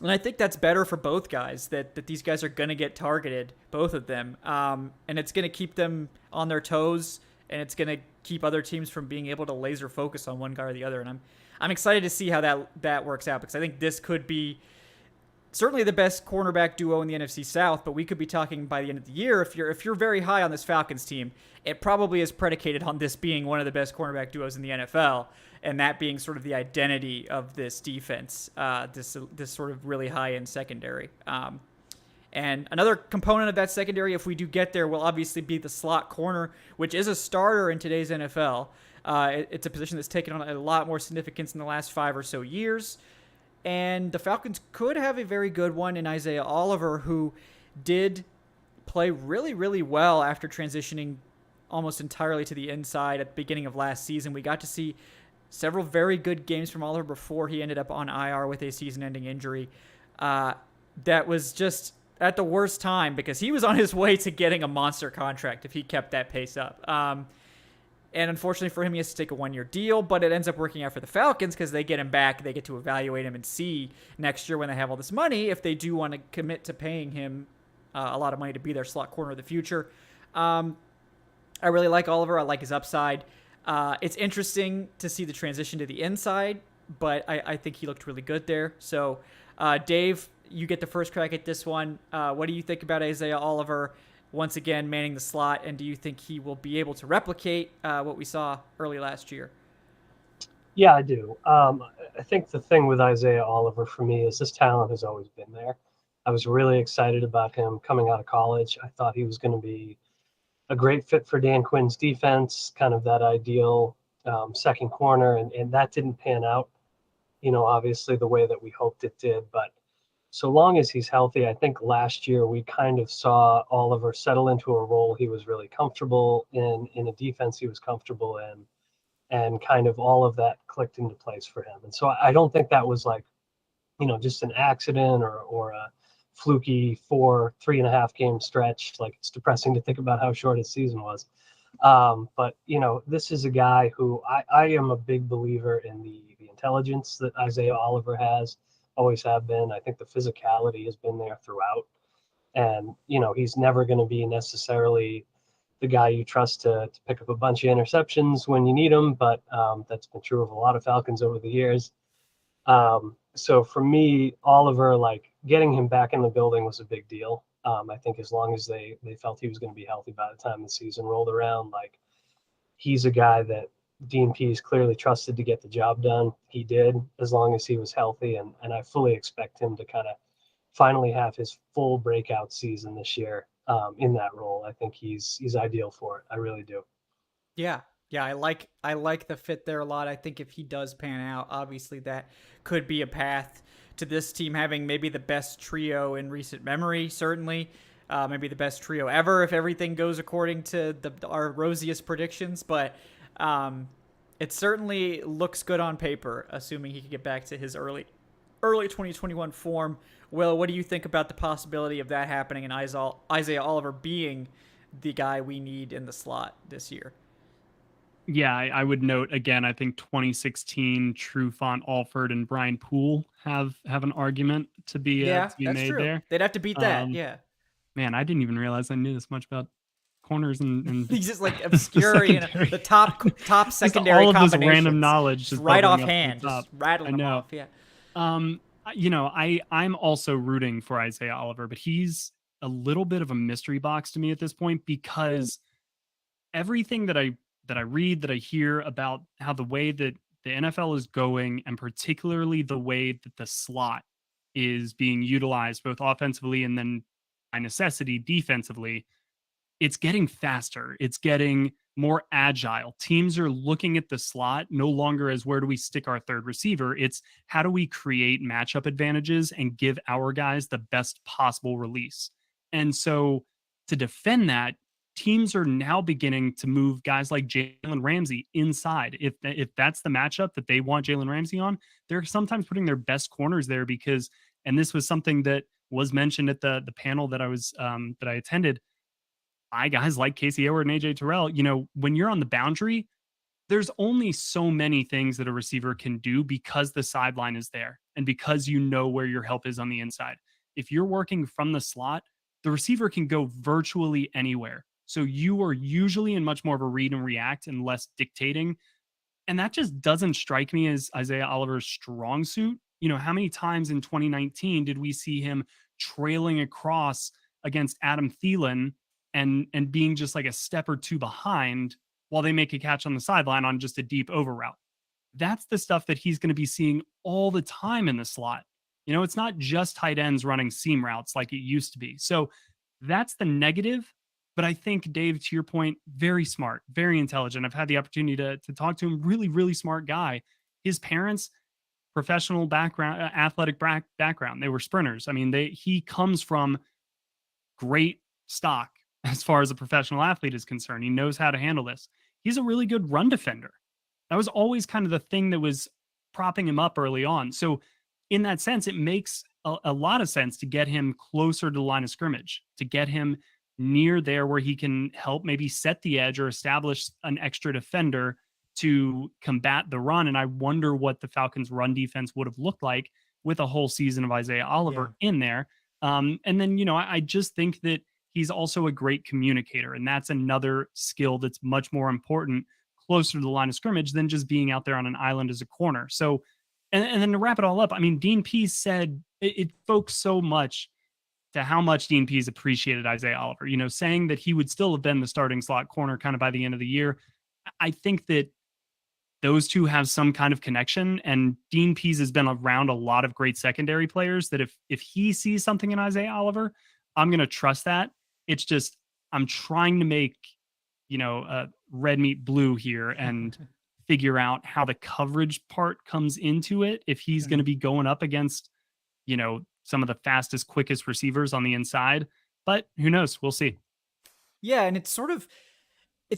I think that's better for both guys, that these guys are going to get targeted, both of them. And it's going to keep them on their toes, and it's going to keep other teams from being able to laser focus on one guy or the other. And I'm excited to see how that works out, because I think this could be certainly the best cornerback duo in the NFC South, but we could be talking by the end of the year, if you're very high on this Falcons team, it probably is predicated on this being one of the best cornerback duos in the NFL, and that being sort of the identity of this defense, this sort of really high-end secondary. And another component of that secondary, if we do get there, will obviously be the slot corner, which is a starter in today's NFL. It's a position that's taken on a lot more significance in the last 5 or so years. And the Falcons could have a very good one in Isaiah Oliver, who did play really, really well after transitioning almost entirely to the inside at the beginning of last season. We got to see several very good games from Oliver before he ended up on IR with a season-ending injury. That was just at the worst time, because he was on his way to getting a monster contract if he kept that pace up. And unfortunately for him, he has to take a 1-year deal, but it ends up working out for the Falcons because they get him back. They get to evaluate him and see next year, when they have all this money, if they do want to commit to paying him a lot of money to be their slot corner of the future. I really like Oliver. I like his upside. It's interesting to see the transition to the inside, but I think he looked really good there. So, Dave, you get the first crack at this one. What do you think about Isaiah Oliver once again manning the slot, and do you think he will be able to replicate what we saw early last year? Yeah, I do. I think the thing with Isaiah Oliver for me is his talent has always been there. I was really excited about him coming out of college. I thought he was going to be a great fit for Dan Quinn's defense, kind of that ideal second corner, and that didn't pan out, obviously the way that we hoped it did. But so long as he's healthy, I think last year we kind of saw Oliver settle into a role he was really comfortable in a defense he was comfortable in, and kind of all of that clicked into place for him. And so I don't think that was just an accident or a fluky 3.5 game stretch. Like, it's depressing to think about how short his season was. But this is a guy who I am a big believer in the intelligence that Isaiah Oliver has. Always have been. I think the physicality has been there throughout. And, he's never going to be necessarily the guy you trust to pick up a bunch of interceptions when you need them. But that's been true of a lot of Falcons over the years. So for me, Oliver, getting him back in the building was a big deal. I think as long as they felt he was going to be healthy by the time the season rolled around, he's a guy that Dean Pease clearly trusted to get the job done. He did, as long as he was healthy, and I fully expect him to kind of finally have his full breakout season this year in that role. I think he's ideal for it. I really do. Yeah. Yeah, I like the fit there a lot. I think if he does pan out, obviously that could be a path to this team having maybe the best trio in recent memory, certainly. Maybe the best trio ever if everything goes according to our rosiest predictions. But it certainly looks good on paper, assuming he can get back to his early 2021 form. Will, what do you think about the possibility of that happening and Isaiah Oliver being the guy we need in the slot this year? Yeah, I would note again, I think 2016 Trufant, Alford, and Brian Poole have an argument to be that's made true. there. They'd have to beat that. Yeah. Man, I didn't even realize I knew this much about corners and he's just like obscure, the top secondary all of combinations. This random knowledge just right offhand, just rattling them off. Yeah. I'm also rooting for Isaiah Oliver, but he's a little bit of a mystery box to me at this point because everything that I read, that I hear about how the way that the NFL is going, and particularly the way that the slot is being utilized both offensively and then by necessity defensively, it's getting faster. It's getting more agile. Teams are looking at the slot no longer as where do we stick our third receiver? It's how do we create matchup advantages and give our guys the best possible release? And so to defend that, teams are now beginning to move guys like Jalen Ramsey inside. If that's the matchup that they want Jalen Ramsey on, they're sometimes putting their best corners there because, and this was something that was mentioned at the panel that I attended by guys like Casey Hayward and AJ Tyrell. When you're on the boundary, there's only so many things that a receiver can do because the sideline is there and because you know where your help is on the inside. If you're working from the slot, the receiver can go virtually anywhere. So you are usually in much more of a read and react and less dictating. And that just doesn't strike me as Isaiah Oliver's strong suit. How many times in 2019 did we see him trailing across against Adam Thielen and being just like a step or two behind while they make a catch on the sideline on just a deep over route? That's the stuff that he's going to be seeing all the time in the slot. It's not just tight ends running seam routes like it used to be. So that's the negative. But I think, Dave, to your point, very smart, very intelligent. I've had the opportunity to talk to him. Really, really smart guy. His parents, professional background, athletic background. They were sprinters. I mean, he comes from great stock as far as a professional athlete is concerned. He knows how to handle this. He's a really good run defender. That was always kind of the thing that was propping him up early on. So in that sense, it makes a lot of sense to get him closer to the line of scrimmage, to get him near there where he can help maybe set the edge or establish an extra defender to combat the run. And I wonder what the Falcons' run defense would have looked like with a whole season of Isaiah Oliver in there. And then, I just think that he's also a great communicator. And that's another skill that's much more important closer to the line of scrimmage than just being out there on an island as a corner. So, and then to wrap it all up, I mean, Dean Pease said it spoke so much to how much Dean Pease appreciated Isaiah Oliver, saying that he would still have been the starting slot corner kind of by the end of the year. I think that those two have some kind of connection, and Dean Pease has been around a lot of great secondary players that if he sees something in Isaiah Oliver, I'm going to trust that. It's just, I'm trying to make, red meat blue here and figure out how the coverage part comes into it. If he's going to be going up against, some of the fastest, quickest receivers on the inside, but who knows? We'll see. Yeah. And it's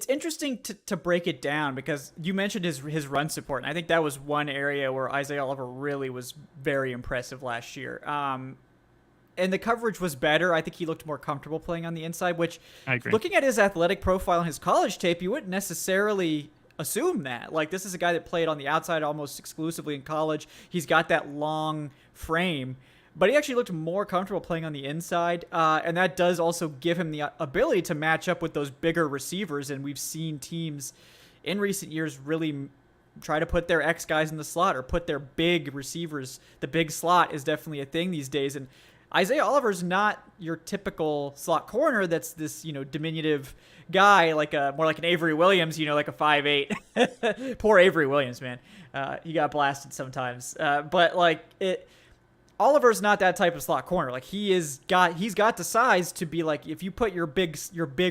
interesting to break it down because you mentioned his run support. And I think that was one area where Isaiah Oliver really was very impressive last year. And the coverage was better. I think he looked more comfortable playing on the inside, which I agree. Looking at his athletic profile and his college tape, you wouldn't necessarily assume that. Like, this is a guy that played on the outside almost exclusively in college. He's got that long frame. But he actually looked more comfortable playing on the inside, and that does also give him the ability to match up with those bigger receivers, and we've seen teams in recent years really try to put their X guys in the slot or put their big receivers. The big slot is definitely a thing these days, and Isaiah Oliver's not your typical slot corner that's this, diminutive guy, more like an Avery Williams, like a 5'8". Poor Avery Williams, man. He got blasted sometimes. But Oliver's not that type of slot corner. Like he's got the size to be like, if you put your big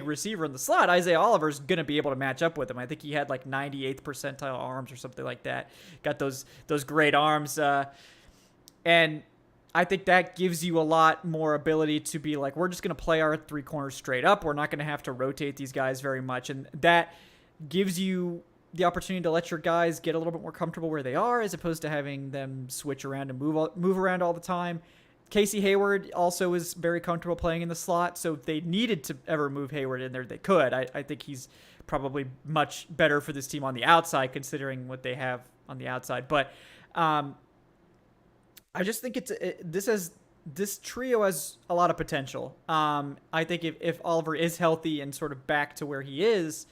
receiver in the slot, Isaiah Oliver's gonna be able to match up with him. I think he had like 98th percentile arms or something like that. Got those great arms, and I think that gives you a lot more ability to be like, we're just gonna play our three corners straight up. We're not gonna have to rotate these guys very much, and that gives you the opportunity to let your guys get a little bit more comfortable where they are, as opposed to having them switch around and move around all the time. Casey Hayward also is very comfortable playing in the slot, so if they needed to ever move Hayward in there, they could. I think he's probably much better for this team on the outside, considering what they have on the outside. But I just think this trio has a lot of potential. I think if Oliver is healthy and sort of back to where he is,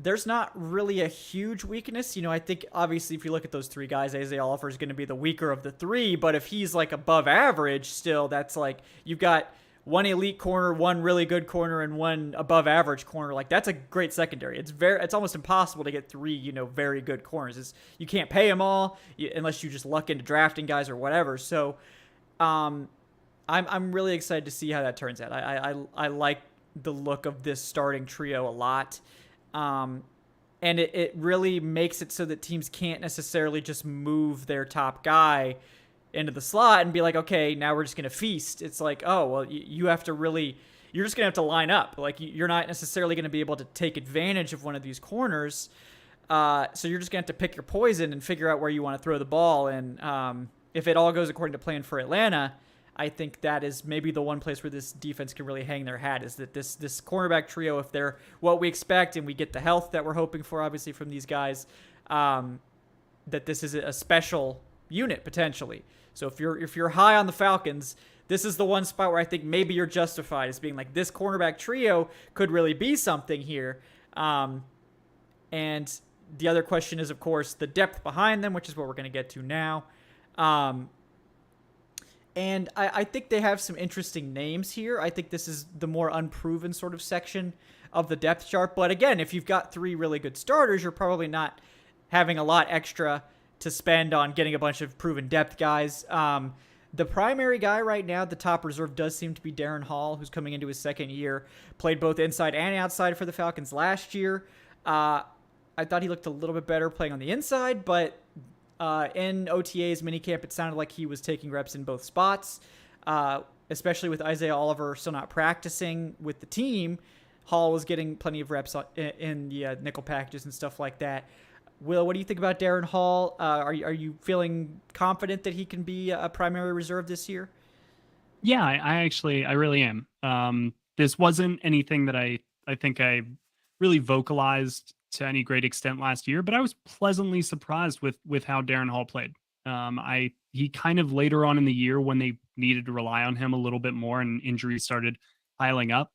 there's not really a huge weakness. I think obviously if you look at those three guys, Isaiah Oliver is going to be the weaker of the three, but if he's like above average still, that's like you've got one elite corner, one really good corner, and one above average corner. Like that's a great secondary. It's almost impossible to get three, very good corners. You can't pay them all unless you just luck into drafting guys or whatever. So I'm really excited to see how that turns out. I like the look of this starting trio a lot. And it really makes it so that teams can't necessarily just move their top guy into the slot and be like, okay, now we're just going to feast. It's like, oh, well, you have to really, you're just going to have to line up. Like you're not necessarily going to be able to take advantage of one of these corners. So you're just going to have to pick your poison and figure out where you want to throw the ball. And if it all goes according to plan for Atlanta, I think that is maybe the one place where this defense can really hang their hat, is that this cornerback trio, if they're what we expect and we get the health that we're hoping for, obviously, from these guys, that this is a special unit potentially. So if you're high on the Falcons, this is the one spot where I think maybe you're justified as being like, this cornerback trio could really be something here. And the other question is, of course, the depth behind them, which is what we're going to get to now. And I think they have some interesting names here. I think this is the more unproven sort of section of the depth chart. But again, if you've got three really good starters, you're probably not having a lot extra to spend on getting a bunch of proven depth guys. The primary guy right now, the top reserve, does seem to be Darren Hall, who's coming into his second year. Played both inside and outside for the Falcons last year. I thought he looked a little bit better playing on the inside, but in OTA's minicamp, it sounded like he was taking reps in both spots, especially with Isaiah Oliver still not practicing with the team. Hall was getting plenty of reps in the nickel packages and stuff like that. Will, what do you think about Darren Hall? Are you feeling confident that he can be a primary reserve this year? Yeah, I really am. This wasn't anything that I think I really vocalized to any great extent last year, but I was pleasantly surprised with how Darren Hall played. He kind of later on in the year, when they needed to rely on him a little bit more and injuries started piling up,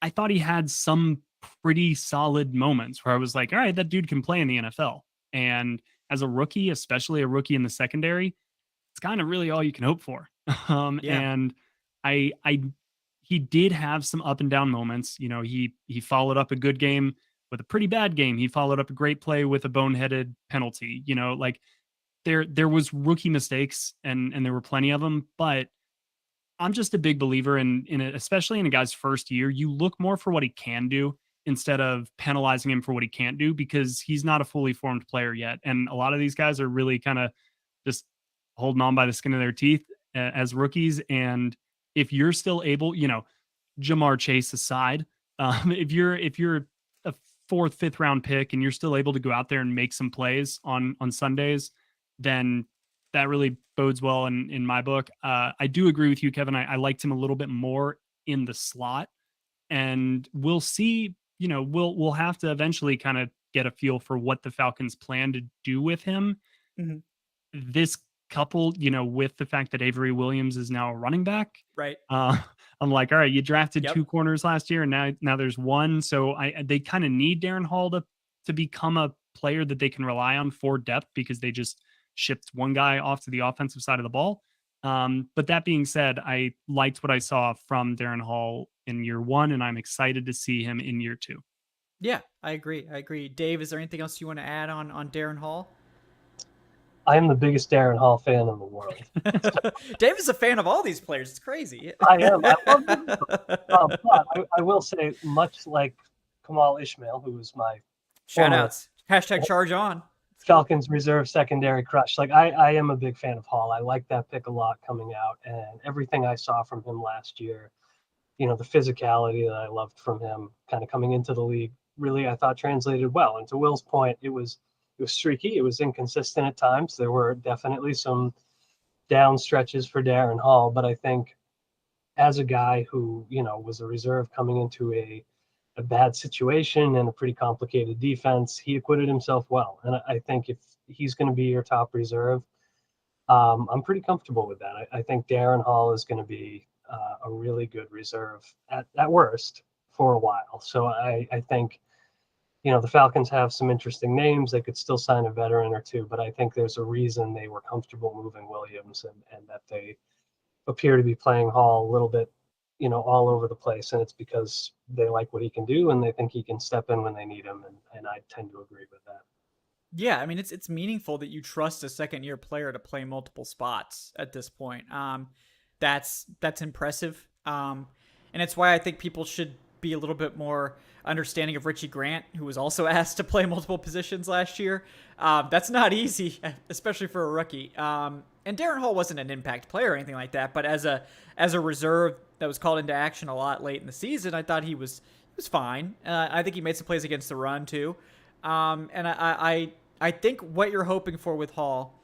I thought he had some pretty solid moments where I was like, all right, that dude can play in the NFL. And as a rookie, especially a rookie in the secondary, it's kind of really all you can hope for. And he did have some up and down moments. He followed up a good game with a pretty bad game. He followed up a great play with a boneheaded penalty. Like there was rookie mistakes and there were plenty of them, but I'm just a big believer in it, especially in a guy's first year. You look more for what he can do instead of penalizing him for what he can't do, because he's not a fully formed player yet. And a lot of these guys are really kind of just holding on by the skin of their teeth as rookies. And if you're still able, Jamar Chase aside, if you're a 4th, 5th round pick and you're still able to go out there and make some plays on Sundays, then that really bodes well in my book. I do agree with you, Kevin. I liked him a little bit more in the slot, and we'll see, we'll have to eventually kind of get a feel for what the Falcons plan to do with him. Mm-hmm. This coupled, with the fact that Avery Williams is now a running back. Right. I'm like, all right, you drafted 2 corners last year, and now there's one. So they kind of need Darren Hall to become a player that they can rely on for depth, because they just shipped one guy off to the offensive side of the ball. But that being said, I liked what I saw from Darren Hall in year 1, and I'm excited to see him in year 2. Yeah, I agree. Dave, is there anything else you want to add on Darren Hall? I am the biggest Darren Hall fan in the world. Dave is a fan of all these players. It's crazy. I am. I love them. But I will say, much like Kamal Ishmael, who was my shout outs, #charge on Falcons reserve secondary crush. Like I am a big fan of Hall. I like that pick a lot coming out, and everything I saw from him last year, the physicality that I loved from him kind of coming into the league, really I thought translated well. And to Will's point, it was streaky. It was inconsistent at times. There were definitely some down stretches for Darren Hall, but I think as a guy who, was a reserve coming into a bad situation and a pretty complicated defense, he acquitted himself well. And I think if he's going to be your top reserve, I'm pretty comfortable with that. I think Darren Hall is going to be a really good reserve at worst for a while. So I think, the Falcons have some interesting names. They could still sign a veteran or two, but I think there's a reason they were comfortable moving Williams and that they appear to be playing Hall a little bit, all over the place. And it's because they like what he can do and they think he can step in when they need him. And I tend to agree with that. Yeah, I mean, it's meaningful that you trust a second-year player to play multiple spots at this point. That's impressive. And it's why I think people should be a little bit more understanding of Richie Grant, who was also asked to play multiple positions last year. That's not easy, especially for a rookie. And Darren Hall wasn't an impact player or anything like that, but as a reserve that was called into action a lot late in the season, I thought he was fine. I think he made some plays against the run too. And I think what you're hoping for with Hall,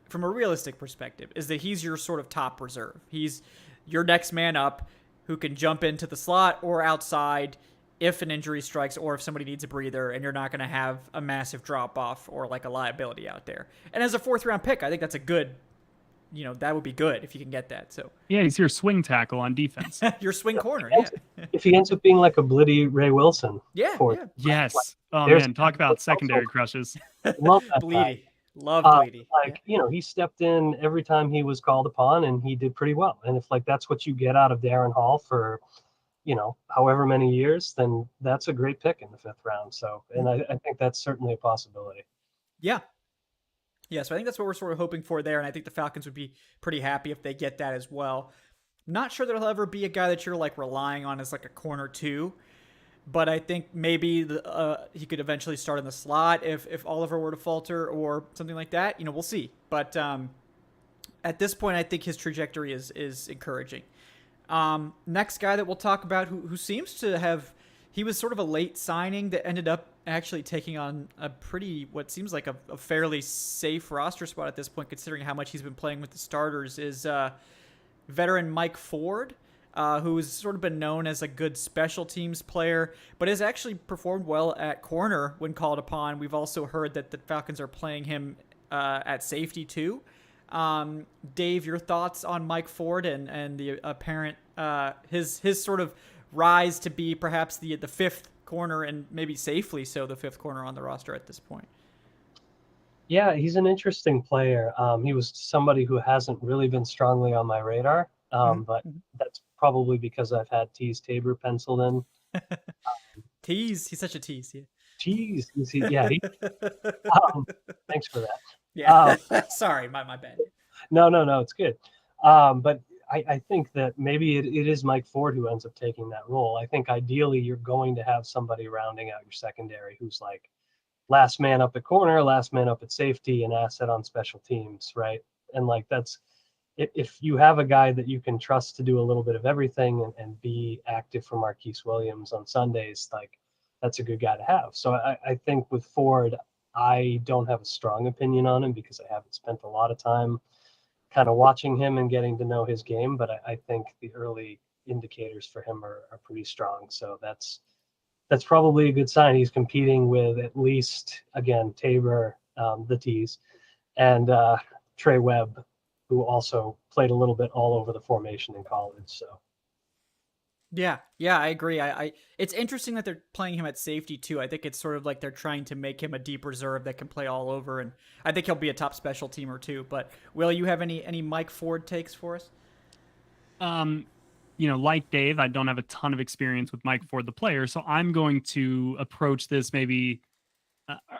from a realistic perspective, is that he's your sort of top reserve. He's your next man up who can jump into the slot or outside if an injury strikes or if somebody needs a breather, and you're not going to have a massive drop-off or like a liability out there. And as a fourth-round pick, I think that's a good, that would be good if you can get that. So yeah, he's your swing tackle on defense. Your swing corner, yeah. If he ends up being like a Bleav Ray Wilson. Yeah. Yes. Oh, man, talk about secondary crushes. Love that Bleav. Love Bleav. He stepped in every time he was called upon, and he did pretty well. And if that's what you get out of Darren Hall for, however many years, then that's a great pick in the 5th round. So, and I think that's certainly a possibility. Yeah. Yeah, so I think that's what we're sort of hoping for there, and I think the Falcons would be pretty happy if they get that as well. Not sure that he'll ever be a guy that you're like relying on as like a corner 2, but I think maybe he could eventually start in the slot if Oliver were to falter or something like that. We'll see. But at this point, I think his trajectory is encouraging. Next guy that we'll talk about who seems to have, he was sort of a late signing that ended up actually taking on a pretty, what seems like a fairly safe roster spot at this point, considering how much he's been playing with the starters, is veteran Mike Ford, who's sort of been known as a good special teams player, but has actually performed well at corner when called upon. We've also heard that the Falcons are playing him at safety too. Dave, your thoughts on Mike Ford and the apparent his sort of rise to be perhaps the 5th corner, and maybe safely so the 5th corner on the roster at this point? Yeah, he's an interesting player. He was somebody who hasn't really been strongly on my radar, but that's probably because I've had Tease Tabor penciled in. Tease, he's such a tease. Yeah. Tease, yeah. Thanks for that. Yeah, sorry, my bad. No, it's good. But I think that maybe it is Mike Ford who ends up taking that role. I think ideally you're going to have somebody rounding out your secondary who's like last man up at corner, last man up at safety, and asset on special teams, right? And like that's, if you have a guy that you can trust to do a little bit of everything and be active for Marquise Williams on Sundays, like that's a good guy to have. So I think with Ford, I don't have a strong opinion on him because I haven't spent a lot of time kind of watching him and getting to know his game, but I think the early indicators for him are pretty strong. So that's probably a good sign. He's competing with at least, again, Tabor, the T's, and Trey Webb, who also played a little bit all over the formation in college. So. Yeah, I agree. It's interesting that they're playing him at safety too. I think it's sort of like they're trying to make him a deep reserve that can play all over, and I think he'll be a top special teamer too. But Will, you have any Mike Ford takes for us? Like Dave, I don't have a ton of experience with Mike Ford, the player, so I'm going to approach this maybe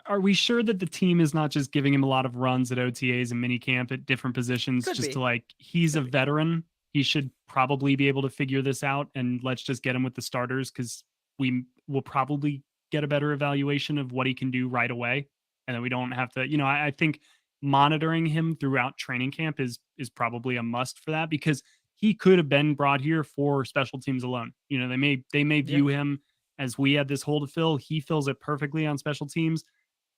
Are we sure that the team is not just giving him a lot of runs at OTAs and minicamp at different positions Could just be. to like, he's a veteran. He should probably be able to figure this out, and let's just get him with the starters because we will probably get a better evaluation of what he can do right away. And then we don't have to, I think monitoring him throughout training camp is probably a must for that, because he could have been brought here for special teams alone. They may view him as, we had this hole to fill. He fills it perfectly on special teams.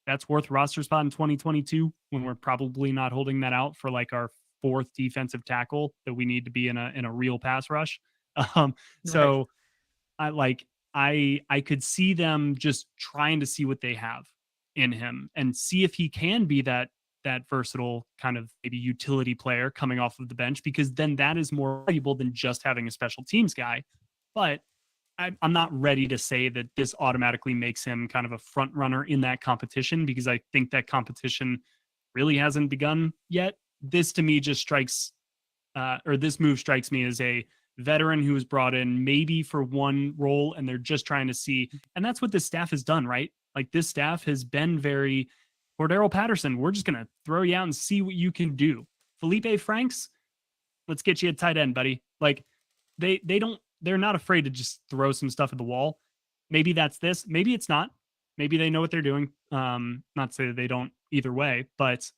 That's worth roster spot in 2022 when we're probably not holding that out for like our fourth defensive tackle that we need to be in a real pass rush. So I could see them just trying to see what they have in him and see if he can be that versatile kind of maybe utility player coming off of the bench, because then that is more valuable than just having a special teams guy. But I'm not ready to say that this automatically makes him kind of a front runner in that competition, because I think that competition really hasn't begun yet. This to me just strikes, or this move strikes me as a veteran who was brought in maybe for one role, and they're just trying to see. And that's what this staff has done, right? Like, this staff has been very, Cordero Patterson, we're just going to throw you out and see what you can do. Felipe Franks, let's get you a tight end, buddy. Like, they're not afraid to just throw some stuff at the wall. Maybe that's this. Maybe it's not. Maybe they know what they're doing. Not to say that they don't either way, but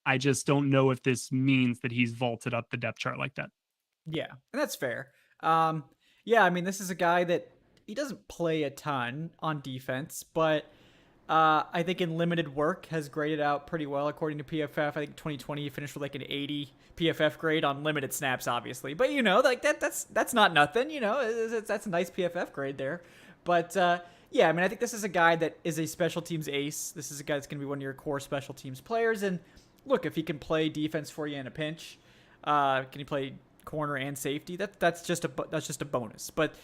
I just don't know if this means that he's vaulted up the depth chart like that. Yeah, and that's fair. Yeah, I mean, this is a guy that he doesn't play a ton on defense, but I think in limited work has graded out pretty well according to PFF. I think 2020 he finished with like an 80 PFF grade on limited snaps, obviously. But like that's not nothing. That's a nice PFF grade there. But yeah, I mean, I think this is a guy that is a special teams ace. This is a guy that's going to be one of your core special teams players. And look, if he can play defense for you in a pinch, can he play corner and safety? That's just a bonus. But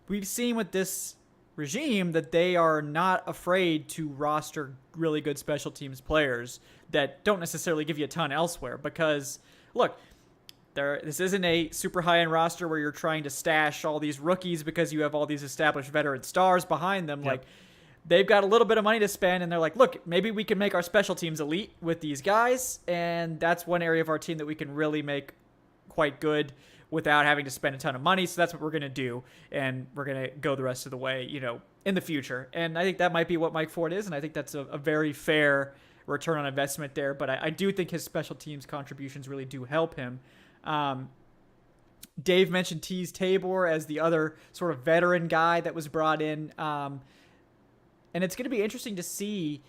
we've seen with this regime that they are not afraid to roster really good special teams players that don't necessarily give you a ton elsewhere, because look, this isn't a super high-end roster where you're trying to stash all these rookies because you have all these established veteran stars behind them. Yep. Like, they've got a little bit of money to spend, and they're like, look, maybe we can make our special teams elite with these guys, and that's one area of our team that we can really make quite good without having to spend a ton of money. So that's what we're going to do. And we're going to go the rest of the way, in the future. And I think that might be what Mike Ford is. And I think that's a very fair return on investment there. But I do think his special teams contributions really do help him. Dave mentioned Teez Tabor as the other sort of veteran guy that was brought in. And it's going to be interesting to see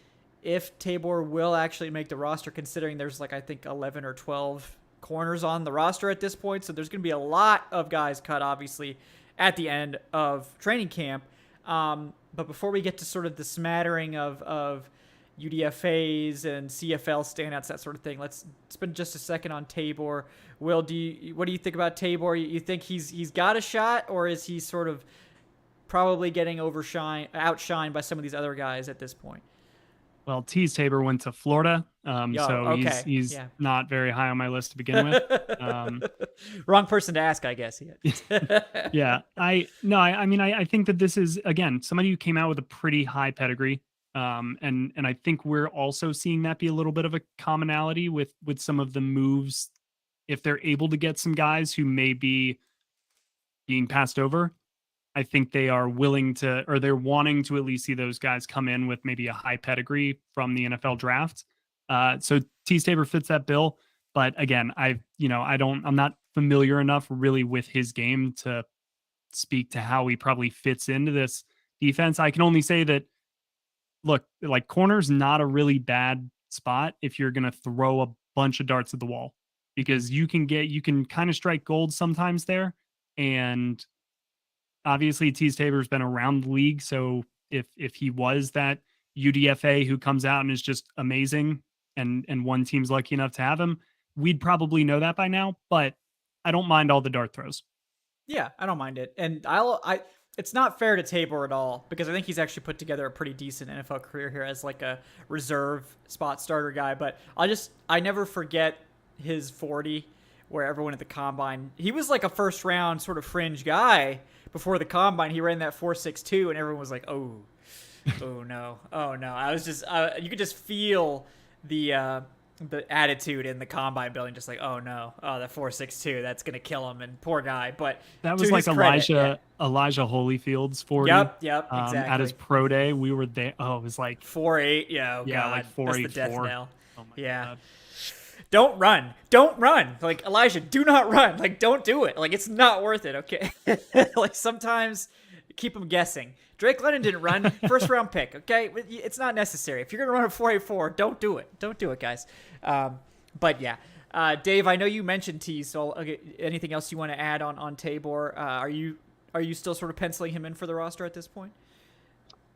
if Tabor will actually make the roster, considering there's I think 11 or 12 corners on the roster at this point. So there's going to be a lot of guys cut, obviously, at the end of training camp. But before we get to sort of the smattering of UDFAs and CFL standouts, that sort of thing, let's spend just a second on Tabor. Will, what do you think about Tabor? You think he's got a shot, or is he sort of probably getting outshined by some of these other guys at this point? Well, Teez Tabor went to Florida, okay. he's not very high on my list to begin with. Wrong person to ask, I guess. Yeah, I think that this is, again, somebody who came out with a pretty high pedigree, and I think we're also seeing that be a little bit of a commonality with some of the moves. If they're able to get some guys who may be being passed over, I think they are willing to, or they're wanting to at least see those guys come in with maybe a high pedigree from the NFL draft. So Teez Tabor fits that bill. But again, I'm not familiar enough really with his game to speak to how he probably fits into this defense. I can only say that, look, like, corner's not a really bad spot if you're going to throw a bunch of darts at the wall, because you can kind of strike gold sometimes there. And obviously, Teez Tabor's been around the league, so if he was that UDFA who comes out and is just amazing, and one team's lucky enough to have him, we'd probably know that by now. But I don't mind all the dart throws. Yeah, I don't mind it, and it's not fair to Tabor at all, because I think he's actually put together a pretty decent NFL career here as like a reserve spot starter guy. But I never forget his 40, where everyone at the combine, he was like a first round sort of fringe guy. Before the combine, he ran that 4.62, and everyone was like, "Oh, Oh no! Oh no! I was just you could just feel the attitude in the combine building, just like, oh no, oh, the 4.62, that's gonna kill him, and poor guy. But That to was like his credit, Elijah Holyfield's 40. Yep, At his exactly. pro day, we were there. Oh, it was like 4.8. Yeah, oh yeah, god, like that's the death 4.84. knell. Oh my Yeah. god. Don't run. Like, Elijah, do not run. Like, don't do it. Like, it's not worth it. Okay. Like, sometimes keep them guessing. Drake London didn't run. First round pick. Okay. It's not necessary. If you're going to run a 4.84, don't do it. Don't do it, guys. But yeah. Dave, I know you mentioned T, so anything else you want to add on Tabor? Are you still sort of penciling him in for the roster at this point?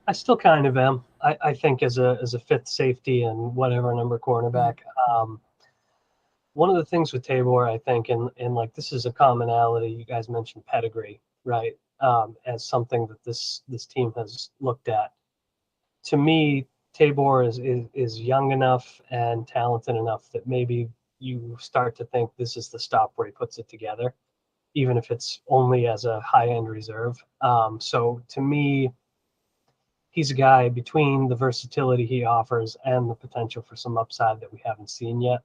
I still kind of am. I think as a fifth safety and whatever number cornerback. One of the things with Tabor, I think, and like this is a commonality. You guys mentioned pedigree, right? As something that this team has looked at. To me, Tabor is young enough and talented enough that maybe you start to think this is the stop where he puts it together, even if it's only as a high-end reserve. So to me, he's a guy between the versatility he offers and the potential for some upside that we haven't seen yet.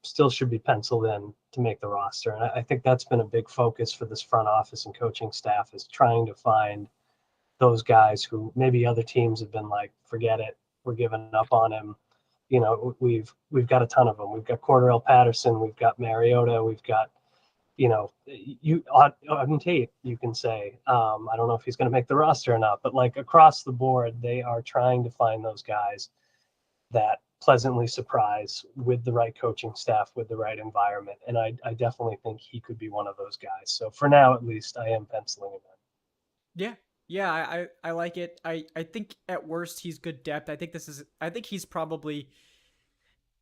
Still should be penciled in to make the roster. And I think that's been a big focus for this front office and coaching staff, is trying to find those guys who maybe other teams have been like, forget it, we're giving up on him. You know, we've got a ton of them. We've got Cordell Patterson, we've got Mariota, we've got, you know, Auden Tate, you can say. I don't know if he's going to make the roster or not, but like across the board, they are trying to find those guys that pleasantly surprise with the right coaching staff, with the right environment. And I definitely think he could be one of those guys. So for now, at least, I am penciling him in. Yeah. Yeah, I like it. I think at worst he's good depth. I think he's probably,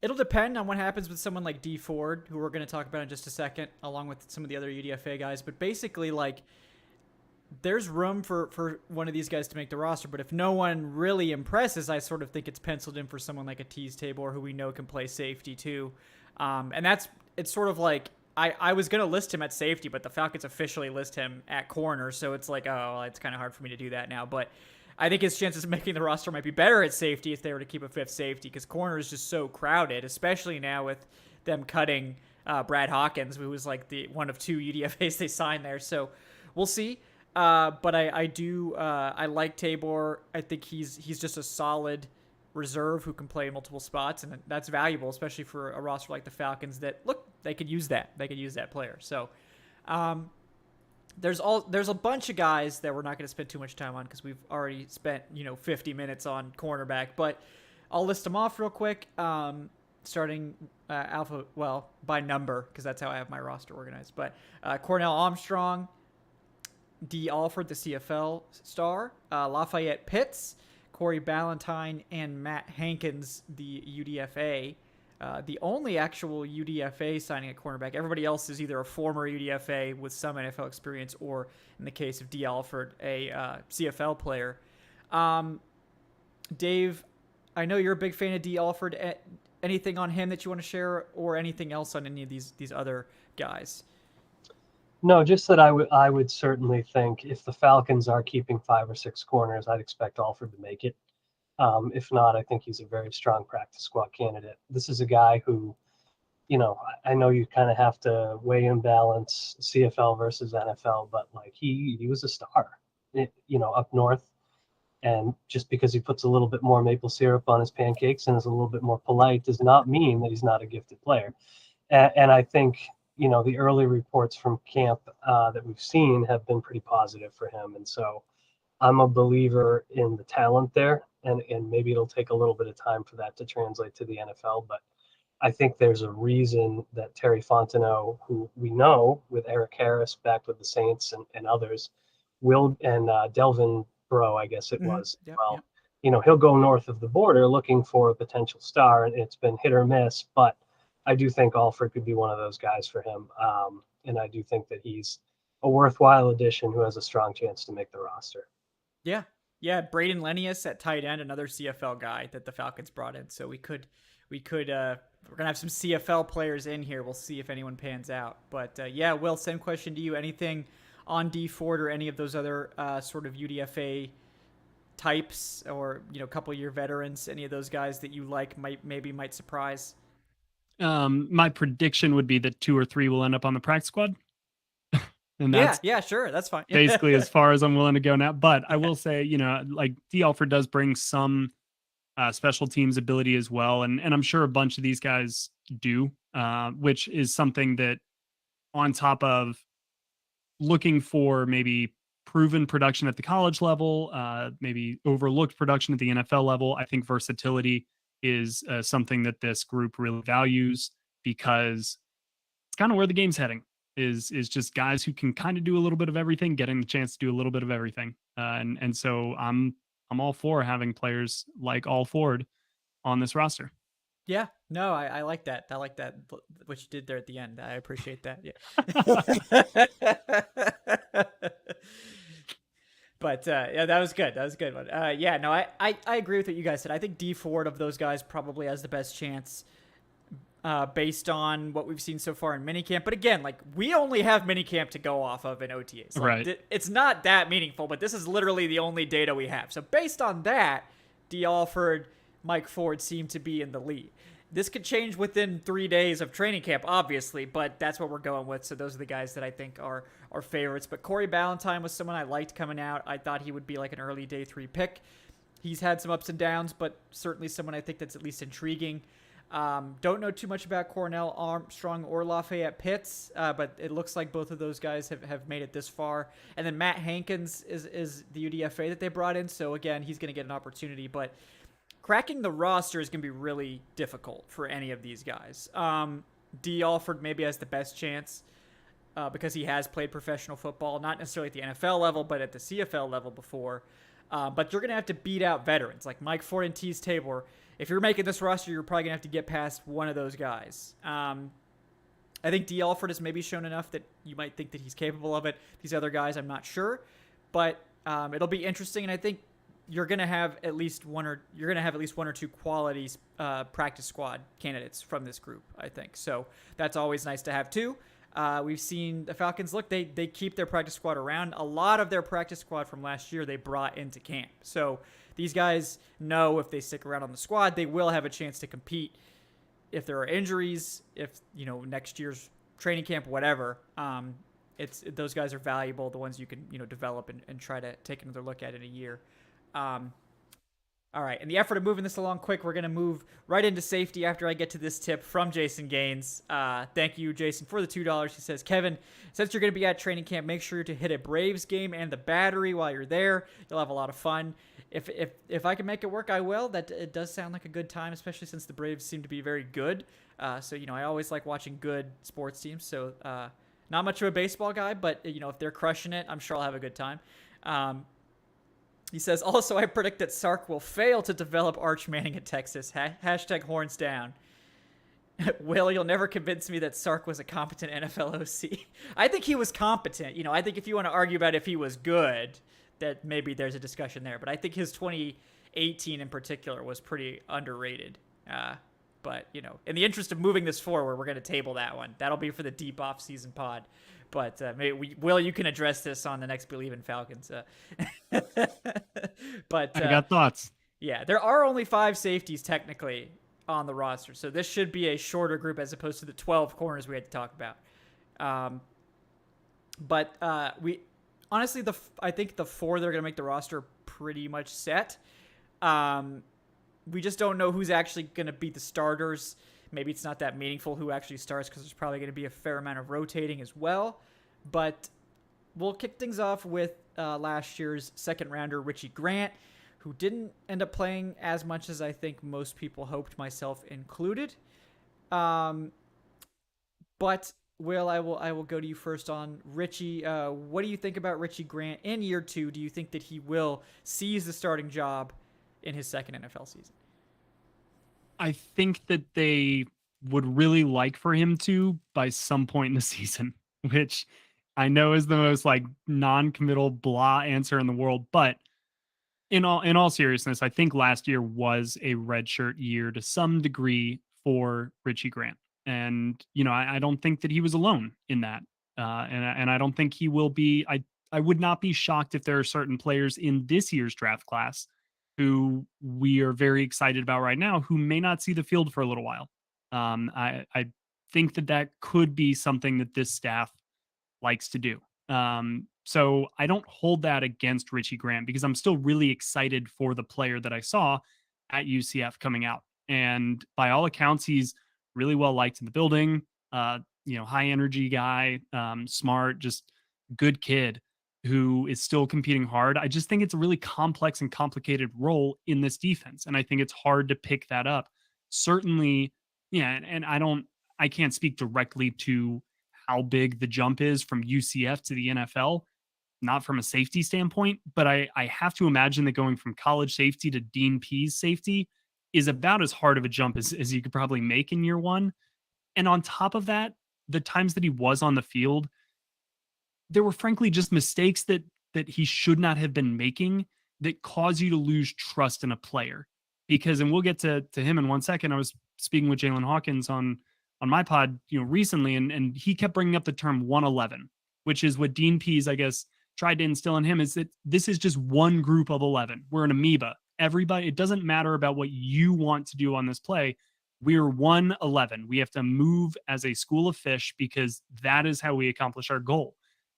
it'll depend on what happens with someone like D Ford, who we're going to talk about in just a second, along with some of the other UDFA guys. But basically, like, there's room for one of these guys to make the roster, but if no one really impresses, I sort of think it's penciled in for someone like a Tease Tabor, who we know can play safety too. And it's sort of like, I was going to list him at safety, but the Falcons officially list him at corner, so it's like, oh, it's kind of hard for me to do that now. But I think his chances of making the roster might be better at safety if they were to keep a fifth safety, because corner is just so crowded, especially now with them cutting Brad Hawkins, who was like the one of two UDFAs they signed there. So we'll see. But I like Tabor. I think he's just a solid reserve who can play in multiple spots, and that's valuable, especially for a roster like the Falcons that, look, they could use that. They could use that player. So there's a bunch of guys that we're not going to spend too much time on because we've already spent 50 minutes on cornerback, but I'll list them off real quick. Starting by number, because that's how I have my roster organized. But Cornell Armstrong, D. Alford, the CFL star, Lafayette Pitts, Corey Ballantyne, and Matt Hankins, the UDFA. The only actual UDFA signing at cornerback. Everybody else is either a former UDFA with some NFL experience, or in the case of D. Alford, a CFL player. Dave, I know you're a big fan of D. Alford. Anything on him that you want to share, or anything else on any of these other guys? No, just that I would certainly think if the Falcons are keeping 5 or 6 corners, I'd expect Alford to make it. If not, I think he's a very strong practice squad candidate. This is a guy who, I know you kind of have to weigh and balance CFL versus NFL, but like he was a star, up north. And just because he puts a little bit more maple syrup on his pancakes and is a little bit more polite does not mean that he's not a gifted player. And I think, the early reports from camp that we've seen have been pretty positive for him. And so I'm a believer in the talent there, and maybe it'll take a little bit of time for that to translate to the NFL. But I think there's a reason that Terry Fontenot, who we know with Eric Harris back with the Saints and others, and Delvin Breaux, I guess it was. Yep, well, yep. He'll go north of the border looking for a potential star, and it's been hit or miss. But I do think Alford could be one of those guys for him. And I do think that he's a worthwhile addition who has a strong chance to make the roster. Yeah. Yeah. Braden Lenius at tight end, another CFL guy that the Falcons brought in. So we're going to have some CFL players in here. We'll see if anyone pans out. But Will, same question to you. Anything on D Ford or any of those other sort of UDFA types or, couple year veterans, any of those guys that you like might surprise? My prediction would be that 2 or 3 will end up on the practice squad. And that's sure. That's fine. basically as far as I'm willing to go now. But I will say, like D. Alford does bring some special teams ability as well. And I'm sure a bunch of these guys do, which is something that on top of looking for maybe proven production at the college level, maybe overlooked production at the NFL level, I think versatility is something that this group really values, because it's kind of where the game's heading. Is just guys who can kind of do a little bit of everything, getting the chance to do a little bit of everything, and so I'm all for having players like Alford on this roster. Yeah, no, I like that. I like that what you did there at the end. I appreciate that. Yeah. But yeah, that was good. That was a good one. Yeah, no, I agree with what you guys said. I think D Ford of those guys probably has the best chance. Based on what we've seen so far in minicamp. But again, like, we only have minicamp to go off of in OTAs. Like, right. It's not that meaningful, but this is literally the only data we have. So based on that, D. Alford, Mike Ford seem to be in the lead. This could change within 3 days of training camp, obviously, but that's what we're going with. So those are the guys that I think are favorites. But Corey Ballantyne was someone I liked coming out. I thought he would be like an early day 3 pick. He's had some ups and downs, but certainly someone I think that's at least intriguing. Don't know too much about Cornell, Armstrong, or Lafayette Pitts, but it looks like both of those guys have made it this far. And then Matt Hankins is the UDFA that they brought in, so again, he's going to get an opportunity. But cracking the roster is going to be really difficult for any of these guys. D. Alford maybe has the best chance because he has played professional football, not necessarily at the NFL level, but at the CFL level before. But you're going to have to beat out veterans like Mike Ford and Tease Tabor. If you're making this roster, you're probably going to have to get past one of those guys. I think D. Alford has maybe shown enough that you might think that he's capable of it. These other guys, I'm not sure. But it'll be interesting, and I think you're going to have at least one or two quality practice squad candidates from this group, I think. So that's always nice to have too. We've seen the Falcons, look, they keep their practice squad around. A lot of their practice squad from last year they brought into camp. So these guys know if they stick around on the squad, they will have a chance to compete. If there are injuries, if next year's training camp, whatever, those guys are valuable. The ones you can develop and try to take another look at in a year. All right, in the effort of moving this along quick, we're going to move right into safety after I get to this tip from Jason Gaines. Thank you, Jason, for the $2. He says, Kevin, since you're going to be at training camp, make sure to hit a Braves game and the Battery while you're there. You'll have a lot of fun. If I can make it work, I will. It does sound like a good time, especially since the Braves seem to be very good. So I always like watching good sports teams. So not much of a baseball guy, but if they're crushing it, I'm sure I'll have a good time. He says, also, I predict that Sark will fail to develop Arch Manning at Texas. Hashtag horns down. Will, you'll never convince me that Sark was a competent NFL OC. I think he was competent. I think if you want to argue about if he was good, that maybe there's a discussion there. But I think his 2018 in particular was pretty underrated. But, in the interest of moving this forward, we're going to table that one. That'll be for the deep off-season pod. But maybe Will, you can address this on the next Bleav in Falcons. But I got thoughts. Yeah, there are only 5 safeties technically on the roster, so this should be a shorter group as opposed to the 12 corners we had to talk about. But we honestly, I think the 4 that are going to make the roster are pretty much set. We just don't know who's actually going to be the starters. Maybe it's not that meaningful who actually starts because there's probably going to be a fair amount of rotating as well. But we'll kick things off with last year's second rounder, Richie Grant, who didn't end up playing as much as I think most people hoped, myself included. But Will, I will go to you first on Richie. What do you think about Richie Grant in year 2? Do you think that he will seize the starting job in his second NFL season? I think that they would really like for him to by some point in the season, which I know is the most non-committal blah answer in the world. But in all seriousness, I think last year was a redshirt year to some degree for Richie Grant. And, I don't think that he was alone in that. And I don't think he will be. I would not be shocked if there are certain players in this year's draft class who we are very excited about right now who may not see the field for a little while. I think that could be something that this staff likes to do. So I don't hold that against Richie Grant because I'm still really excited for the player that I saw at UCF coming out. And by all accounts, he's really well liked in the building. High energy guy, smart, just good kid who is still competing hard. I just think it's a really complex and complicated role in this defense. And I think it's hard to pick that up. Certainly, yeah. And I can't speak directly to how big the jump is from UCF to the NFL, not from a safety standpoint, but I have to imagine that going from college safety to Dean Pease safety is about as hard of a jump as you could probably make in year one. And on top of that, the times that he was on the field, there were frankly just mistakes that he should not have been making that cause you to lose trust in a player. Because, and we'll get to him in 1 second. I was speaking with Jalen Hawkins on my pod, recently, and he kept bringing up the term 111, which is what Dean Pease, I guess, tried to instill in him, is that this is just one group of 11. We're an amoeba. Everybody, it doesn't matter about what you want to do on this play. We're 111. We have to move as a school of fish because that is how we accomplish our goal.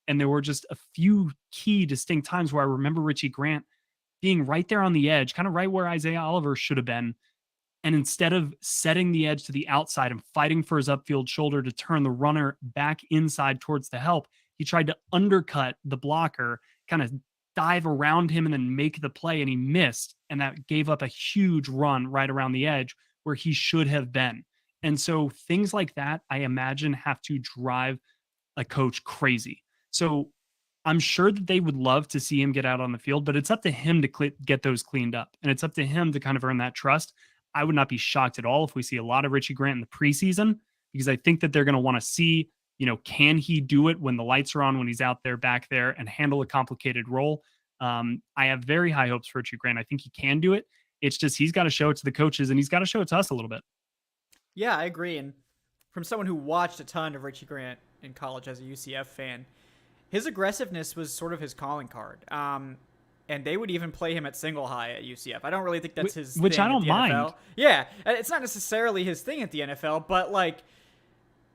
And there were just a few key distinct times where I remember Richie Grant being right there on the edge, kind of right where Isaiah Oliver should have been. And instead of setting the edge to the outside and fighting for his upfield shoulder to turn the runner back inside towards the help, he tried to undercut the blocker, kind of dive around him and then make the play, and he missed. And that gave up a huge run right around the edge where he should have been. And so things like that, I imagine, have to drive a coach crazy. So I'm sure that they would love to see him get out on the field, but it's up to him to get those cleaned up. And it's up to him to kind of earn that trust. I would not be shocked at all if we see a lot of Richie Grant in the preseason, because I think that they're going to want to see, can he do it when the lights are on, when he's out there, back there, and handle a complicated role? I have very high hopes for Richie Grant. I think he can do it. It's just he's got to show it to the coaches, and he's got to show it to us a little bit. Yeah, I agree. And from someone who watched a ton of Richie Grant in college as a UCF fan, his aggressiveness was sort of his calling card. And they would even play him at single high at UCF. I don't really think that's his which thing I don't at the mind. NFL. Yeah, it's not necessarily his thing at the NFL, but like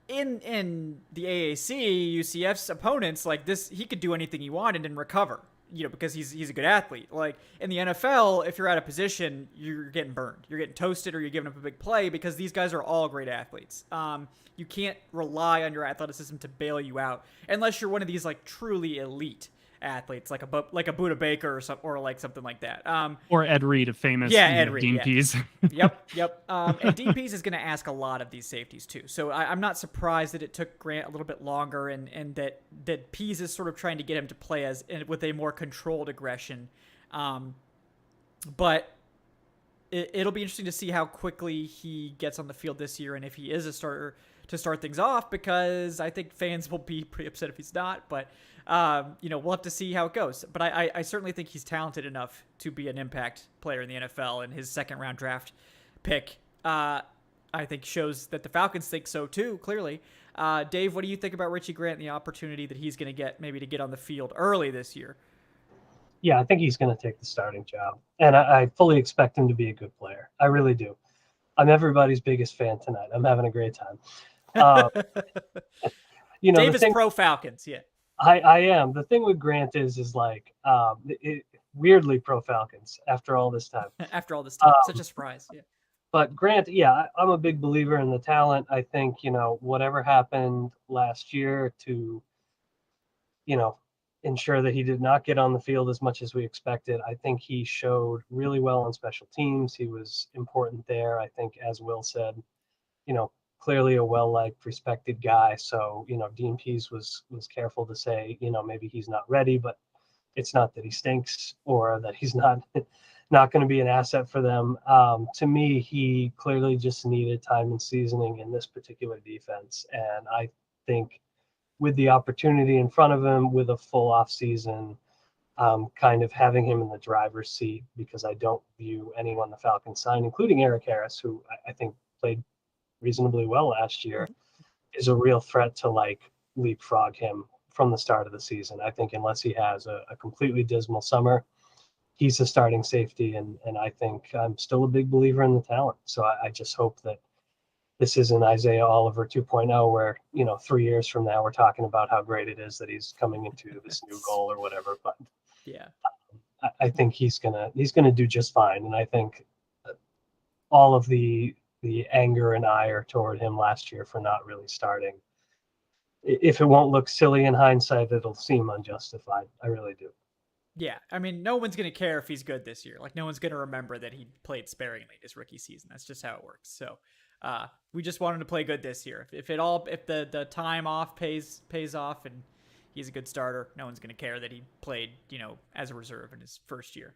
in the AAC, UCF's opponents, like this, he could do anything he wanted and recover, because he's a good athlete. Like in the NFL, if you're out of position, you're getting burned. You're getting toasted or you're giving up a big play because these guys are all great athletes. You can't rely on your athleticism to bail you out unless you're one of these like truly elite athletes, like a Buda Baker or like something like that. Or Ed Reed, a famous Ed Reed, Dean Pease. Yep. And Dean Pease is going to ask a lot of these safeties too. So I'm not surprised that it took Grant a little bit longer, and that Pease is sort of trying to get him to play with a more controlled aggression. But it'll be interesting to see how quickly he gets on the field this year, and if he is a starter to start things off, because I think fans will be pretty upset if he's not. But we'll have to see how it goes. But I certainly think he's talented enough to be an impact player in the NFL, and his second-round draft pick, I think, shows that the Falcons think so too, clearly. Dave, what do you think about Richie Grant and the opportunity that he's going to get maybe to get on the field early this year? Yeah, I think he's going to take the starting job, and I fully expect him to be a good player. I really do. I'm everybody's biggest fan tonight. I'm having a great time. Dave is pro Falcons, yeah. I am. The thing with Grant is like weirdly pro Falcons after all this time. After all this time, such a surprise. Yeah. But Grant, yeah, I'm a big believer in the talent. I think whatever happened last year to ensure that he did not get on the field as much as we expected. I think he showed really well on special teams. He was important there. I think, as Will said, clearly a well-liked, respected guy. So, Dean Pease was careful to say, maybe he's not ready, but it's not that he stinks or that he's not going to be an asset for them. To me, he clearly just needed time and seasoning in this particular defense. And I think with the opportunity in front of him, with a full off season, kind of having him in the driver's seat, because I don't view anyone the Falcons signed, including Eric Harris, who I think played reasonably well last year, is a real threat to like leapfrog him from the start of the season. I think unless he has a completely dismal summer, he's a starting safety, and I think I'm still a big believer in the talent. So I just hope that this isn't Isaiah Oliver 2.0, where 3 years from now we're talking about how great it is that he's coming into this new goal or whatever. But yeah, I think he's gonna do just fine, and I think all of the anger and ire toward him last year for not really starting, if it won't look silly in hindsight, it'll seem unjustified. I really do. Yeah, I mean, no one's going to care if he's good this year. Like, no one's going to remember that he played sparingly his rookie season. That's just how it works. So, we just want him to play good this year. If the time off pays off and he's a good starter, no one's going to care that he played, as a reserve in his first year.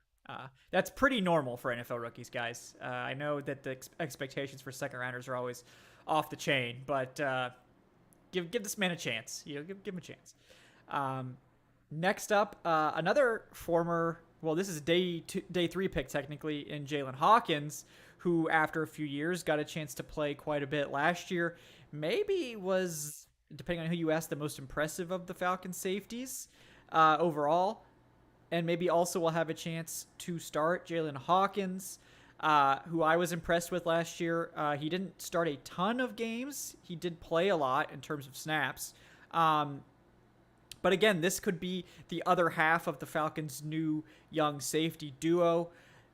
That's pretty normal for NFL rookies, guys. I know that the expectations for second rounders are always off the chain, but give this man a chance. Give him a chance. Next up, another former, well, this is day 3 pick technically, in Jalen Hawkins, who after a few years got a chance to play quite a bit last year. Maybe was, depending on who you ask, the most impressive of the Falcons safeties overall. And maybe also will have a chance to start. Jalen Hawkins, who I was impressed with last year. He didn't start a ton of games. He did play a lot in terms of snaps. But again, this could be the other half of the Falcons' new young safety duo,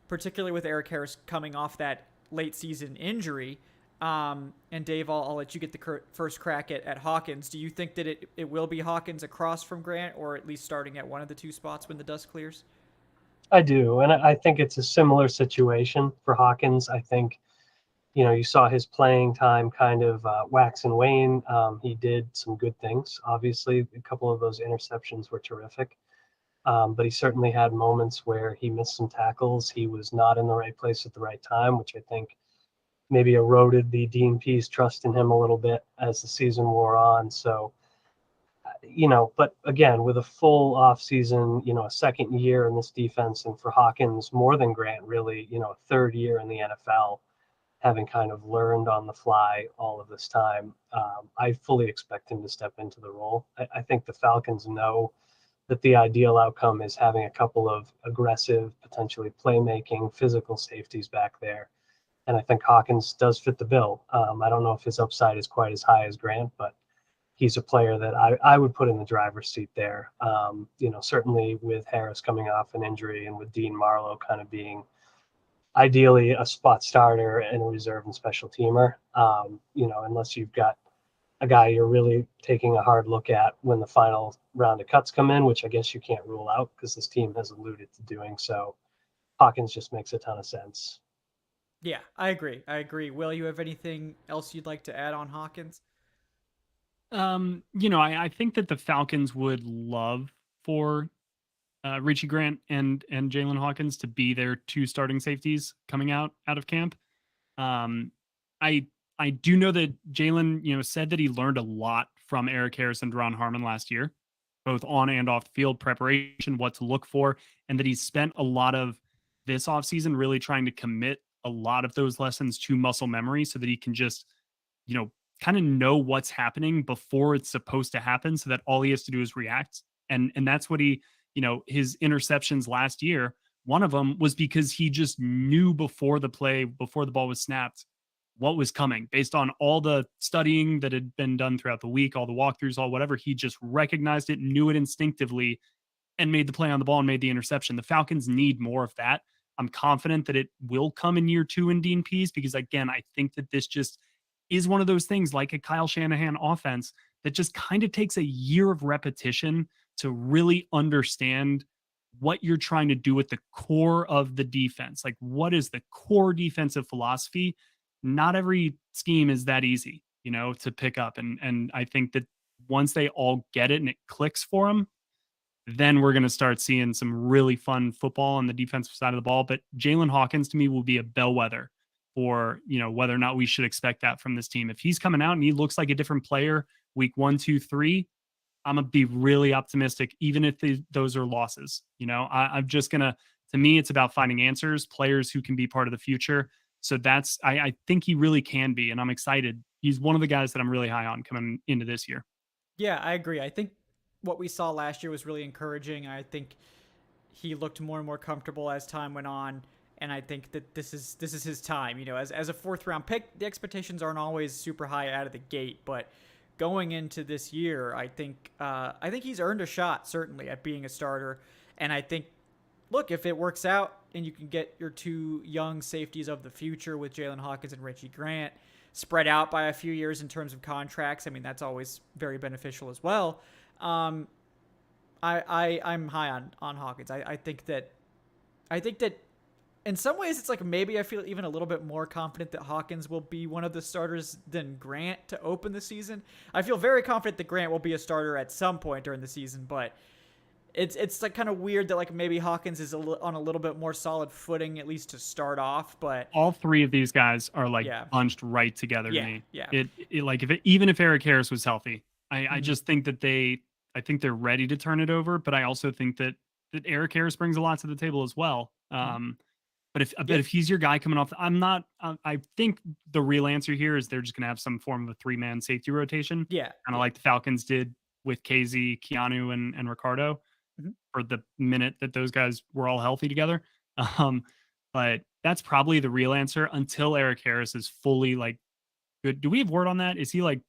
particularly with Eric Harris coming off that late season injury. And Dave, I'll let you get the first crack at Hawkins. Do you think that it will be Hawkins across from Grant, or at least starting at one of the two spots when the dust clears? I do, and I think it's a similar situation for Hawkins. I think, you saw his playing time kind of wax and wane. He did some good things. Obviously, a couple of those interceptions were terrific. But he certainly had moments where he missed some tackles. He was not in the right place at the right time, which I think maybe eroded the DNP's trust in him a little bit as the season wore on. So, but again, with a full off season, a second year in this defense, and for Hawkins, more than Grant, really, a third year in the NFL, having kind of learned on the fly all of this time, I fully expect him to step into the role. I think the Falcons know that the ideal outcome is having a couple of aggressive, potentially playmaking, physical safeties back there. And I think Hawkins does fit the bill. I don't know if his upside is quite as high as Grant, but he's a player that I would put in the driver's seat there. Certainly with Harris coming off an injury and with Dean Marlowe kind of being ideally a spot starter and a reserve and special teamer, unless you've got a guy you're really taking a hard look at when the final round of cuts come in, which I guess you can't rule out because this team has alluded to doing so. Hawkins just makes a ton of sense. Yeah, I agree. Will, you have anything else you'd like to add on Hawkins? I think that the Falcons would love for Richie Grant and Jalen Hawkins to be their two starting safeties coming out of camp. I do know that Jalen, said that he learned a lot from Eric Harris and Deron Harmon last year, both on and off the field preparation, what to look for, and that he's spent a lot of this offseason really trying to commit a lot of those lessons to muscle memory so that he can just, kind of know what's happening before it's supposed to happen so that all he has to do is react. And that's what he, his interceptions last year, one of them was because he just knew before the ball was snapped, what was coming based on all the studying that had been done throughout the week, all the walkthroughs, all whatever. He just recognized it, knew it instinctively, and made the play on the ball and made the interception. The Falcons need more of that. I'm confident that it will come in year 2 in Dean Pease, because again, I think that this just is one of those things like a Kyle Shanahan offense that just kind of takes a year of repetition to really understand what you're trying to do with the core of the defense. Like, what is the core defensive philosophy? Not every scheme is that easy, to pick up. And I think that once they all get it and it clicks for them, then we're going to start seeing some really fun football on the defensive side of the ball. But Jalen Hawkins to me will be a bellwether for, whether or not we should expect that from this team. If he's coming out and he looks like a different player week 1, 2, 3, I'm going to be really optimistic, even if those are losses. I'm just going to me, it's about finding answers, players who can be part of the future. So I think he really can be, and I'm excited. He's one of the guys that I'm really high on coming into this year. Yeah, I agree. I think what we saw last year was really encouraging. I think he looked more and more comfortable as time went on. And I think that this is his time. You know, as a 4th round pick, the expectations aren't always super high out of the gate, but going into this year, I think he's earned a shot, certainly, at being a starter. And I think, look, if it works out and you can get your 2 young safeties of the future with Jalen Hawkins and Richie Grant spread out by a few years in terms of contracts, I mean, that's always very beneficial as well. I'm high on Hawkins. I think that in some ways, it's like maybe I feel even a little bit more confident that Hawkins will be one of the starters than Grant to open the season. I feel very confident that Grant will be a starter at some point during the season, but it's like kind of weird that like maybe Hawkins is on a little bit more solid footing, at least to start off. But all 3 of these guys are like bunched right together to me. Yeah. It like even if Eric Harris was healthy, I just think that I think they're ready to turn it over. But I also think that Eric Harris brings a lot to the table as well. But if he's your guy coming off, I think the real answer here is they're just going to have some form of a 3-man safety rotation. Yeah. Kind of like the Falcons did with KZ, Keanu, and Ricardo for the minute that those guys were all healthy together. But that's probably the real answer until Eric Harris is fully like good. Do we have word on that? Is he like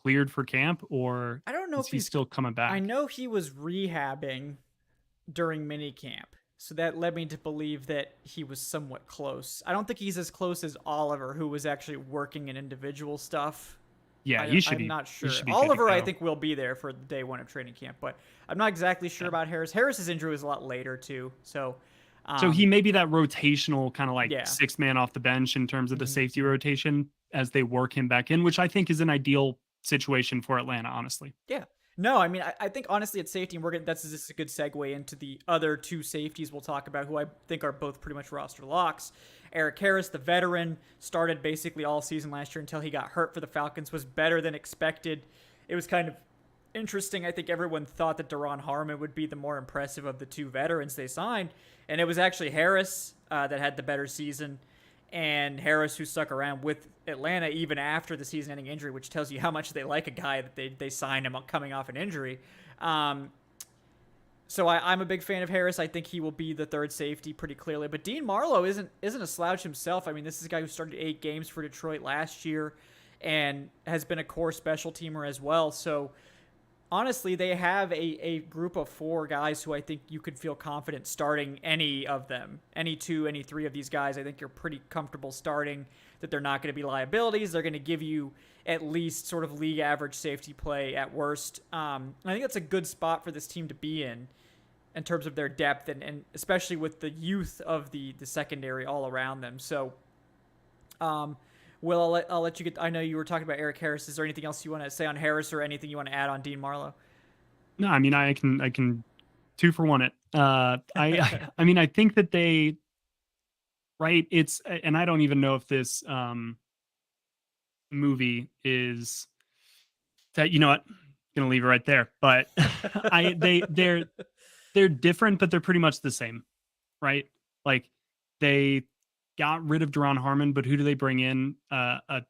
cleared for camp, or I don't know if he's still coming back? I know he was rehabbing during mini camp. So that led me to believe that he was somewhat close. I don't think he's as close as Oliver, who was actually working in individual stuff. Yeah, I'm not sure. Oliver, I think, will be there for day 1 of training camp, but I'm not exactly sure about Harris. Harris's injury was a lot later, too. So he may be that rotational kind of like 6th man off the bench in terms of the safety rotation as they work him back in, which I think is an ideal situation for Atlanta, honestly. Yeah. No, I mean, I think honestly at safety, and that's just a good segue into the other 2 safeties we'll talk about, who I think are both pretty much roster locks. Eric Harris, the veteran, started basically all season last year until he got hurt for the Falcons, was better than expected. It was kind of interesting. I think everyone thought that Darren Harmon would be the more impressive of the 2 veterans they signed, and it was actually Harris that had the better season. And Harris, who stuck around with Atlanta even after the season-ending injury, which tells you how much they like a guy that they signed him coming off an injury. So I'm a big fan of Harris. I think he will be the 3rd safety pretty clearly. But Dean Marlowe isn't a slouch himself. I mean, this is a guy who started 8 games for Detroit last year and has been a core special teamer as well. So honestly, they have a group of 4 guys who I think you could feel confident starting any of them. Any 2, any 3 of these guys, I think you're pretty comfortable starting, that they're not going to be liabilities. They're going to give you at least sort of league average safety play at worst. I think that's a good spot for this team to be in terms of their depth and especially with the youth of the secondary all around them. So, Will, I'll let you get. I know you were talking about Eric Harris. Is there anything else you want to say on Harris, or anything you want to add on Dean Marlowe? No, I mean I can 2-for-1 it. I mean I think that they, right? It's, and I don't even know if this movie is that, you know what, gonna leave it right there. But they're different, but they're pretty much the same, right? Like they got rid of Darren Harmon, but who do they bring in? A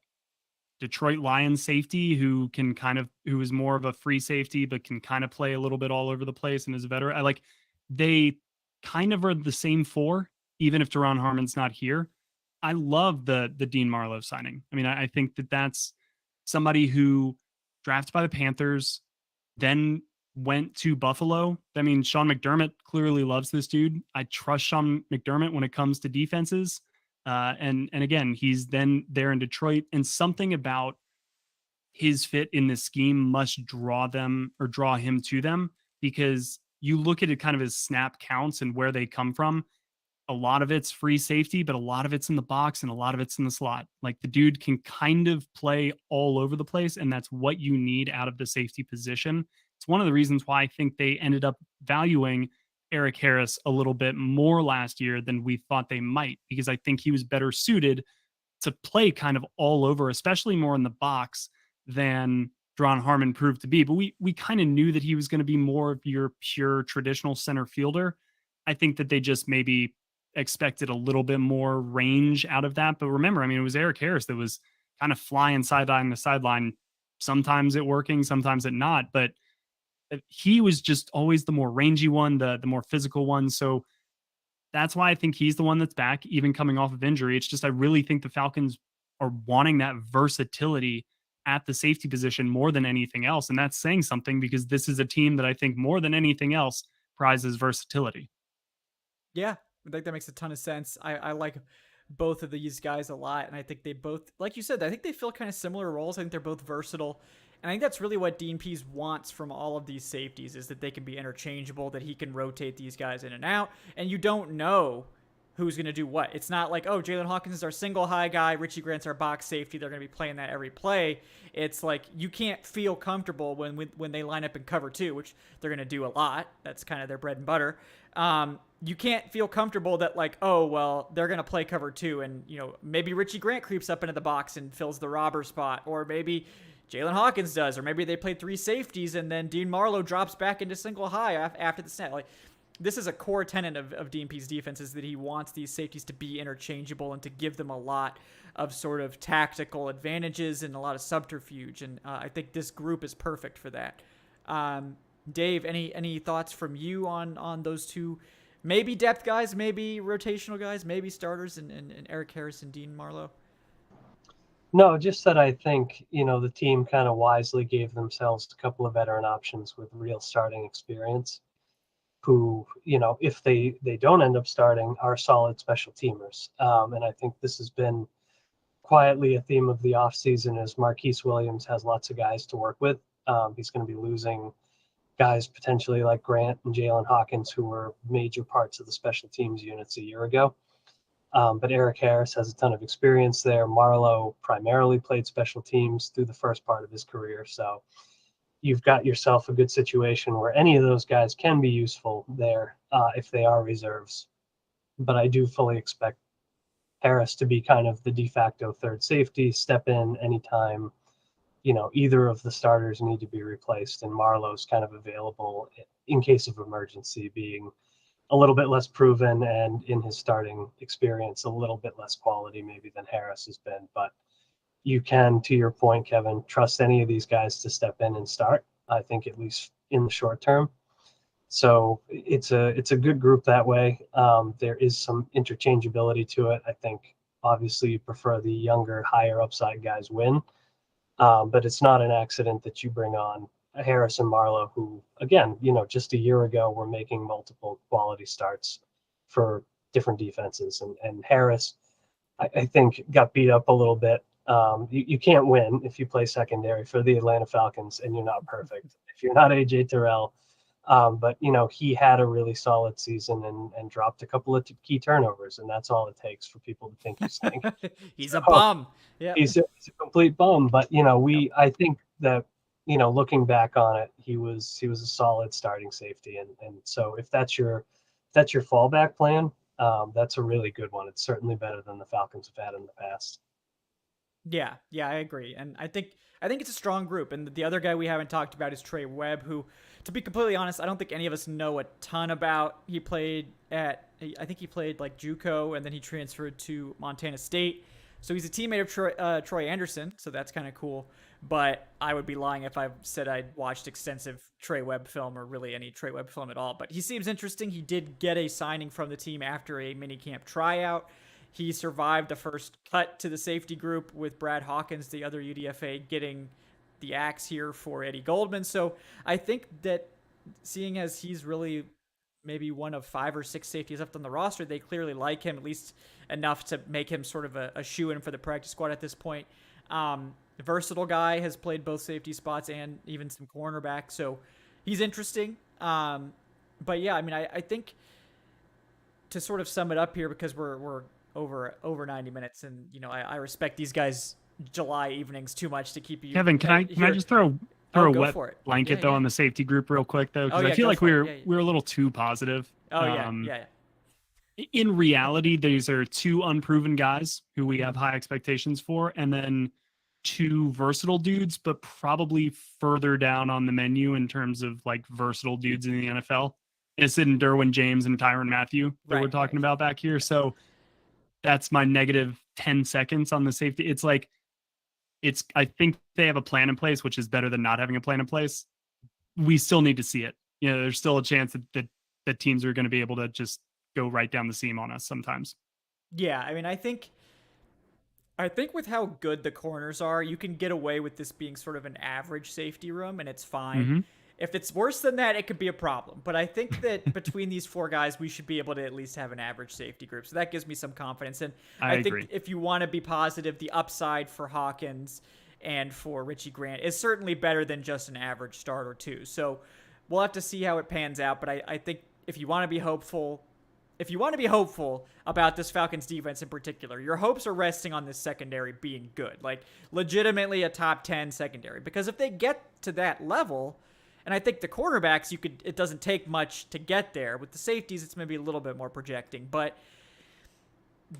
Detroit Lions safety who is more of a free safety, but can kind of play a little bit all over the place and is a veteran. They kind of are the same 4, even if Darren Harmon's not here. I love the Dean Marlowe signing. I mean, I think that that's somebody who drafted by the Panthers, then went to Buffalo. I mean, Sean McDermott clearly loves this dude. I trust Sean McDermott when it comes to defenses. And again, he's then there in Detroit, and something about his fit in this scheme must draw him to them, because you look at it kind of as snap counts and where they come from. A lot of it's free safety, but a lot of it's in the box and a lot of it's in the slot. Like the dude can kind of play all over the place, and that's what you need out of the safety position. It's one of the reasons why I think they ended up valuing Eric Harris a little bit more last year than we thought they might, because I think he was better suited to play kind of all over, especially more in the box than Darren Harmon proved to be. But we kind of knew that he was going to be more of your pure traditional center fielder. I think that they just maybe expected a little bit more range out of that. But remember, I mean, it was Eric Harris that was kind of flying sideline to sideline, sometimes it working, sometimes it not. But he was just always the more rangy one, the more physical one. So that's why I think he's the one that's back, even coming off of injury. It's just I really think the Falcons are wanting that versatility at the safety position more than anything else. And that's saying something because this is a team that I think more than anything else prizes versatility. Yeah, I think that makes a ton of sense. I like both of these guys a lot, and I think they both, like you said, I think they fill kind of similar roles. I think they're both versatile. And I think that's really what Dean Pease wants from all of these safeties is that they can be interchangeable, that he can rotate these guys in and out, and you don't know who's going to do what. It's not like, oh, Jalen Hawkins is our single high guy, Richie Grant's our box safety, they're going to be playing that every play. It's like you can't feel comfortable when they line up in cover two, which they're going to do a lot. That's kind of their bread and butter. You can't feel comfortable that like, oh, well, they're going to play cover two, and maybe Richie Grant creeps up into the box and fills the robber spot, or maybe Jalen Hawkins does, or maybe they play three safeties and then Dean Marlowe drops back into single high after the snap. Like, this is a core tenet of Dean Pease defense is that he wants these safeties to be interchangeable and to give them a lot of sort of tactical advantages and a lot of subterfuge. And I think this group is perfect for that. Dave, any thoughts from you on those two, maybe depth guys, maybe rotational guys, maybe starters, and Erik Harris and Dean Marlowe? No, just that I think, the team kind of wisely gave themselves a couple of veteran options with real starting experience who, if they don't end up starting, are solid special teamers. And I think this has been quietly a theme of the offseason as Marquise Williams has lots of guys to work with. He's going to be losing guys potentially like Grant and Jalen Hawkins, who were major parts of the special teams units a year ago. But Erik Harris has a ton of experience there. Marlowe primarily played special teams through the first part of his career. So you've got yourself a good situation where any of those guys can be useful there if they are reserves. But I do fully expect Harris to be kind of the de facto third safety, step in anytime, either of the starters need to be replaced. And Marlowe's kind of available in case of emergency, being a little bit less proven and in his starting experience, a little bit less quality maybe than Harris has been. But you can, to your point, Kevin, trust any of these guys to step in and start, I think, at least in the short term. So it's a good group that way. There is some interchangeability to it. I think obviously you prefer the younger, higher upside guys win. But it's not an accident that you bring on Harris and Marlowe, who, again, just a year ago were making multiple quality starts for different defenses. And Harris, I think, got beat up a little bit. You can't win if you play secondary for the Atlanta Falcons and you're not perfect. If you're not AJ Tyrell, but he had a really solid season and dropped a couple of key turnovers, and that's all it takes for people to think he's stinking. He's a bum. Yeah, he's a complete bum. But I think that looking back on it, he was a solid starting safety, and so if that's your fallback plan, that's a really good one. It's certainly better than the Falcons have had in the past. Yeah, I agree. And I think it's a strong group. And the other guy we haven't talked about is Trey Webb, who, to be completely honest, I don't think any of us know a ton about. I think he played like JUCO, and then he transferred to Montana State. So he's a teammate of Troy Anderson, so that's kind of cool. But I would be lying if I said I'd watched extensive Trey Webb film or really any Trey Webb film at all. But he seems interesting. He did get a signing from the team after a minicamp tryout. He survived the first cut to the safety group with Brad Hawkins, the other UDFA, getting the axe here for Eddie Goldman. So I think that seeing as he's really maybe one of 5 or 6 safeties left on the roster, they clearly like him, at least enough to make him sort of a shoe-in for the practice squad at this point. Versatile guy, has played both safety spots and even some cornerback, so he's interesting. But yeah, I mean, I think to sort of sum it up here, because we're over 90 minutes, and I respect these guys' July evenings too much to keep you. Kevin, can I just throw a wet blanket on the safety group real quick though, because I feel like we're a little too positive. Yeah. In reality, these are 2 unproven guys who we have high expectations for, and then 2 versatile dudes, but probably further down on the menu in terms of like versatile dudes in the NFL. It's in Derwin James and Tyrann Mathieu that we're talking about back here. So that's my negative 10 seconds on the safety. It's like, I think they have a plan in place, which is better than not having a plan in place. we still need to see it. There's still a chance that teams are going to be able to just go right down the seam on us sometimes. Yeah, I mean, I think with how good the corners are, you can get away with this being sort of an average safety room, and it's fine. Mm-hmm. If it's worse than that, it could be a problem. But I think that between these four guys, we should be able to at least have an average safety group. So that gives me some confidence. And I think if you want to be positive, the upside for Hawkins and for Richie Grant is certainly better than just an average start or two. So we'll have to see how it pans out. But I think if you want to be hopeful about this Falcons defense in particular, your hopes are resting on this secondary being good, like legitimately a top 10 secondary. Because if they get to that level, and I think the cornerbacks, it doesn't take much to get there. With the safeties, it's maybe a little bit more projecting. But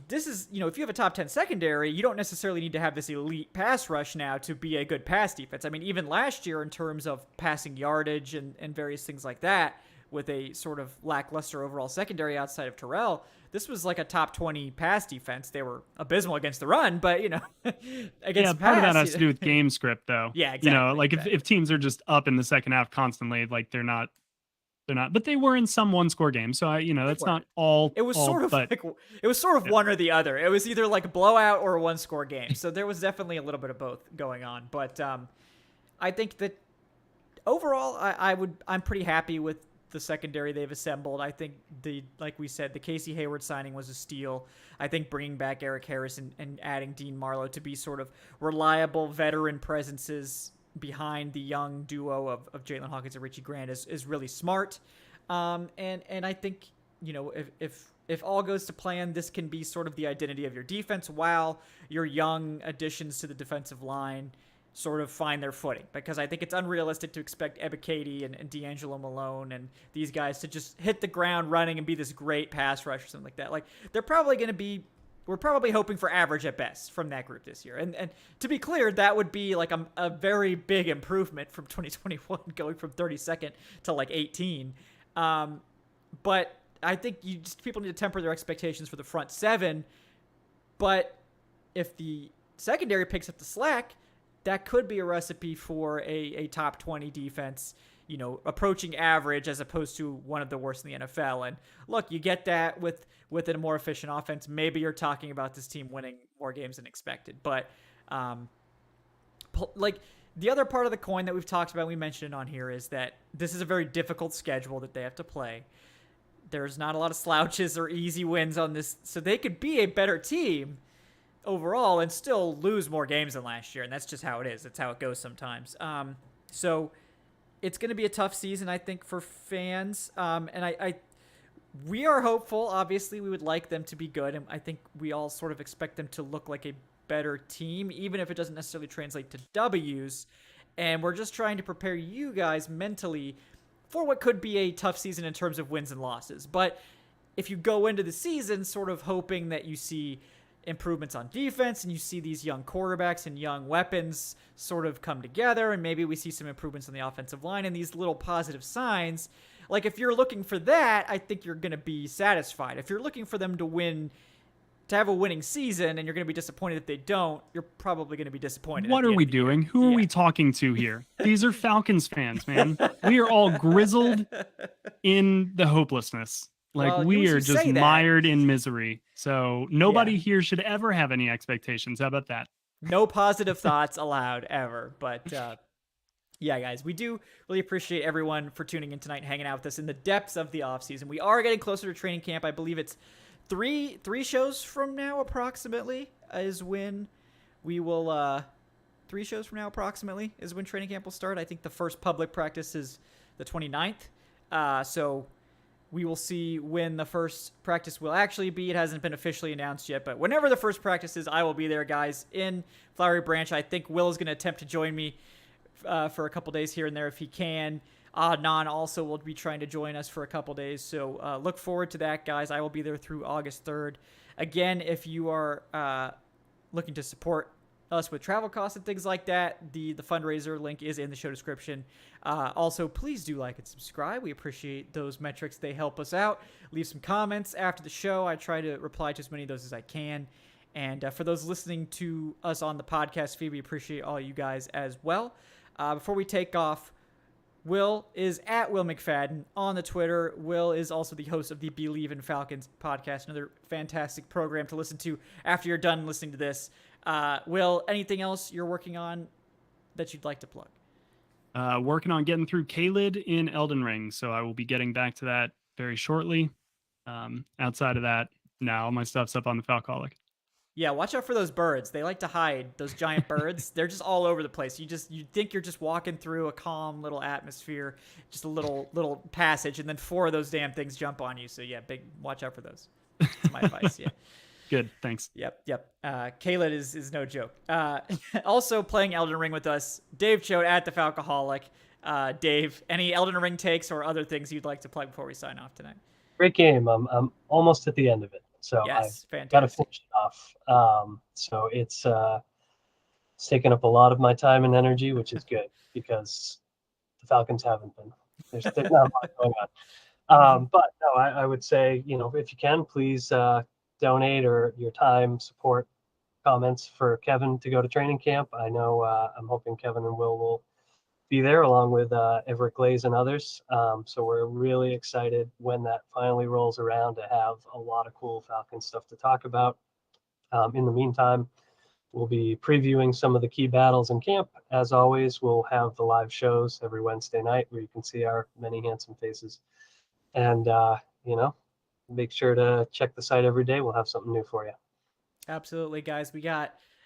this is, if you have a top 10 secondary, you don't necessarily need to have this elite pass rush now to be a good pass defense. I mean, even last year in terms of passing yardage and various things like that, with a sort of lackluster overall secondary outside of Tyrell, this was like a top 20 pass defense. They were abysmal against the run, but against part of that has to do with game script, though. Yeah, exactly. If teams are just up in the second half constantly, like they're not, but they were in some one-score games. So that's not all. It was sort of one or the other. It was either like a blowout or a one-score game. So there was definitely a little bit of both going on. But I think that overall, I'm pretty happy with the secondary they've assembled. I think like we said, the Casey Hayward signing was a steal. I think bringing back Eric Harris and adding Dean Marlowe to be sort of reliable veteran presences behind the young duo of Jalen Hawkins and Richie Grant is really smart. And I think, if all goes to plan, this can be sort of the identity of your defense while your young additions to the defensive line sort of find their footing, because I think it's unrealistic to expect Ebiketie and D'Angelo Malone and these guys to just hit the ground running and be this great pass rush or something like that. Like, we're probably hoping for average at best from that group this year. And to be clear, that would be like a very big improvement from 2021, going from 32nd to like 18. But I think people need to temper their expectations for the front seven. But if the secondary picks up the slack, that could be a recipe for a top 20 defense, approaching average as opposed to one of the worst in the NFL. And look, you get that with a more efficient offense. Maybe you're talking about this team winning more games than expected. But like the other part of the coin that we've talked about, we mentioned it on here, is that this is a very difficult schedule that they have to play. There's not a lot of slouches or easy wins on this, so they could be a better team overall and still lose more games than last year, and that's just how it is. That's how it goes sometimes. So it's going to be a tough season, I think, for fans. And we are hopeful. Obviously, we would like them to be good, and I think we all sort of expect them to look like a better team, even if it doesn't necessarily translate to W's. And we're just trying to prepare you guys mentally for what could be a tough season in terms of wins and losses. But if you go into the season sort of hoping that you see improvements on defense and you see these young quarterbacks and young weapons sort of come together, and maybe we see some improvements on the offensive line and these little positive signs, like if you're looking for that, I think you're going to be satisfied. If you're looking for them to have a winning season and you're going to be disappointed if they don't, you're probably going to be disappointed. What are we doing? Who are we talking to here? These are Falcons fans, man. We are all grizzled in the hopelessness. Like, we are just mired in misery. So nobody here should ever have any expectations. How about that? No positive thoughts allowed ever. But yeah, guys, we do really appreciate everyone for tuning in tonight and hanging out with us in the depths of the offseason. We are getting closer to training camp. I Bleav it's three shows from now approximately is when we will 3 shows from now approximately is when training camp will start. I think the first public practice is the 29th. So we will see when the first practice will actually be. It hasn't been officially announced yet, but whenever the first practice is, I will be there, guys, in Flowery Branch. I think Will is going to attempt to join me for a couple days here and there if he can. Adnan also will be trying to join us for a couple days, so look forward to that, guys. I will be there through August 3rd. Again, if you are looking to support us with travel costs and things like that, the fundraiser link is in the show description. Also, please do like and subscribe. We appreciate those metrics. They help us out. Leave some comments after the show. I try to reply to as many of those as I can. And for those listening to us on the podcast feed, we appreciate all you guys as well. Before we take off, Will is at Will McFadden on the Twitter. Will is also the host of the Bleav in Falcons podcast, another fantastic program to listen to after you're done listening to this. Will, anything else you're working on that you'd like to plug? Working on getting through Caelid in Elden Ring, so I will be getting back to that very shortly. Outside of that, now all my stuff's up on the Falcoholic. Yeah, watch out for those birds. They like to hide, those giant birds. They're just all over the place. You think you're just walking through a calm little atmosphere, just a little passage, and then 4 of those damn things jump on you. So yeah, watch out for those. That's my advice. Yeah. Good, thanks. Yep. Caelid is no joke. Also playing Elden Ring with us, Dave Choate at the Falcoholic. Dave, any Elden Ring takes or other things you'd like to plug before we sign off tonight? Great game. I'm almost at the end of it. So yes, I've got to finish it off. So it's taken up a lot of my time and energy, which is good because the Falcons haven't been. There's not a lot going on. But no, I would say, if you can, please donate or your time, support, comments for Kevin to go to training camp. I know I'm hoping Kevin and will be there along with Everett Glaze and others. So we're really excited when that finally rolls around to have a lot of cool Falcon stuff to talk about. In the meantime, we'll be previewing some of the key battles in camp. As always, we'll have the live shows every Wednesday night where you can see our many handsome faces. And, make sure to check the site every day. We'll have something new for you. Absolutely, guys.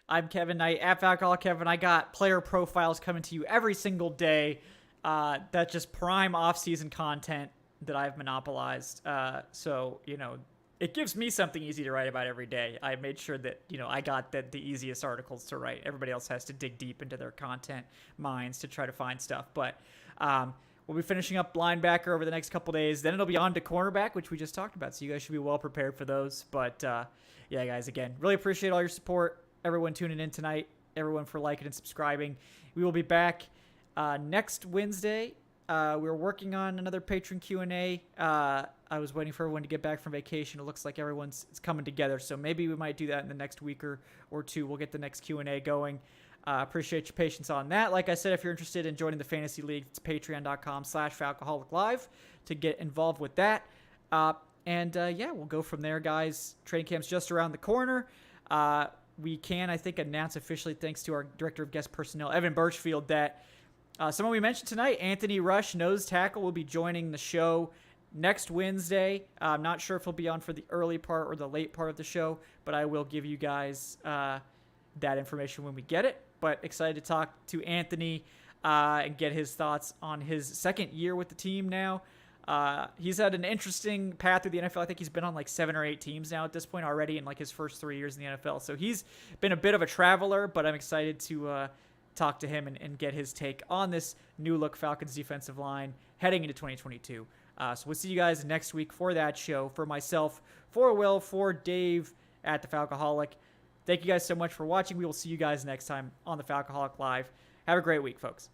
I'm Kevin Knight at Falcoholic Kevin. I got player profiles coming to you every single day. That's just prime off-season content that I've monopolized. So, it gives me something easy to write about every day. I made sure that, I got the easiest articles to write. Everybody else has to dig deep into their content minds to try to find stuff. But we'll be finishing up linebacker over the next couple days. Then it'll be on to cornerback, which we just talked about. So you guys should be well prepared for those. But, yeah, guys, again, really appreciate all your support. Everyone tuning in tonight, everyone for liking and subscribing. We will be back next Wednesday. We're working on another patron Q&A. I was waiting for everyone to get back from vacation. It looks like everyone's coming together, so maybe we might do that in the next week or two. We'll get the next Q&A going. Appreciate your patience on that. Like I said, if you're interested in joining the Fantasy League, it's patreon.com/Falcoholic to get involved with that. Yeah, we'll go from there, guys. Training camp's just around the corner. We can, I think, announce officially, thanks to our Director of Guest Personnel, Evan Birchfield, that someone we mentioned tonight, Anthony Rush, nose tackle, will be joining the show next Wednesday. I'm not sure if he'll be on for the early part or the late part of the show, but I will give you guys that information when we get it. But excited to talk to Anthony and get his thoughts on his second year with the team now. He's had an interesting path through the NFL. I think he's been on like 7 or 8 teams now at this point already in like his first 3 years in the NFL. So he's been a bit of a traveler, but I'm excited to talk to him and get his take on this new look Falcons defensive line heading into 2022. So we'll see you guys next week for that show. For myself, for Will, for Dave at the Falcoholic. Thank you guys so much for watching. We will see you guys next time on the Falcoholic Live. Have a great week, folks.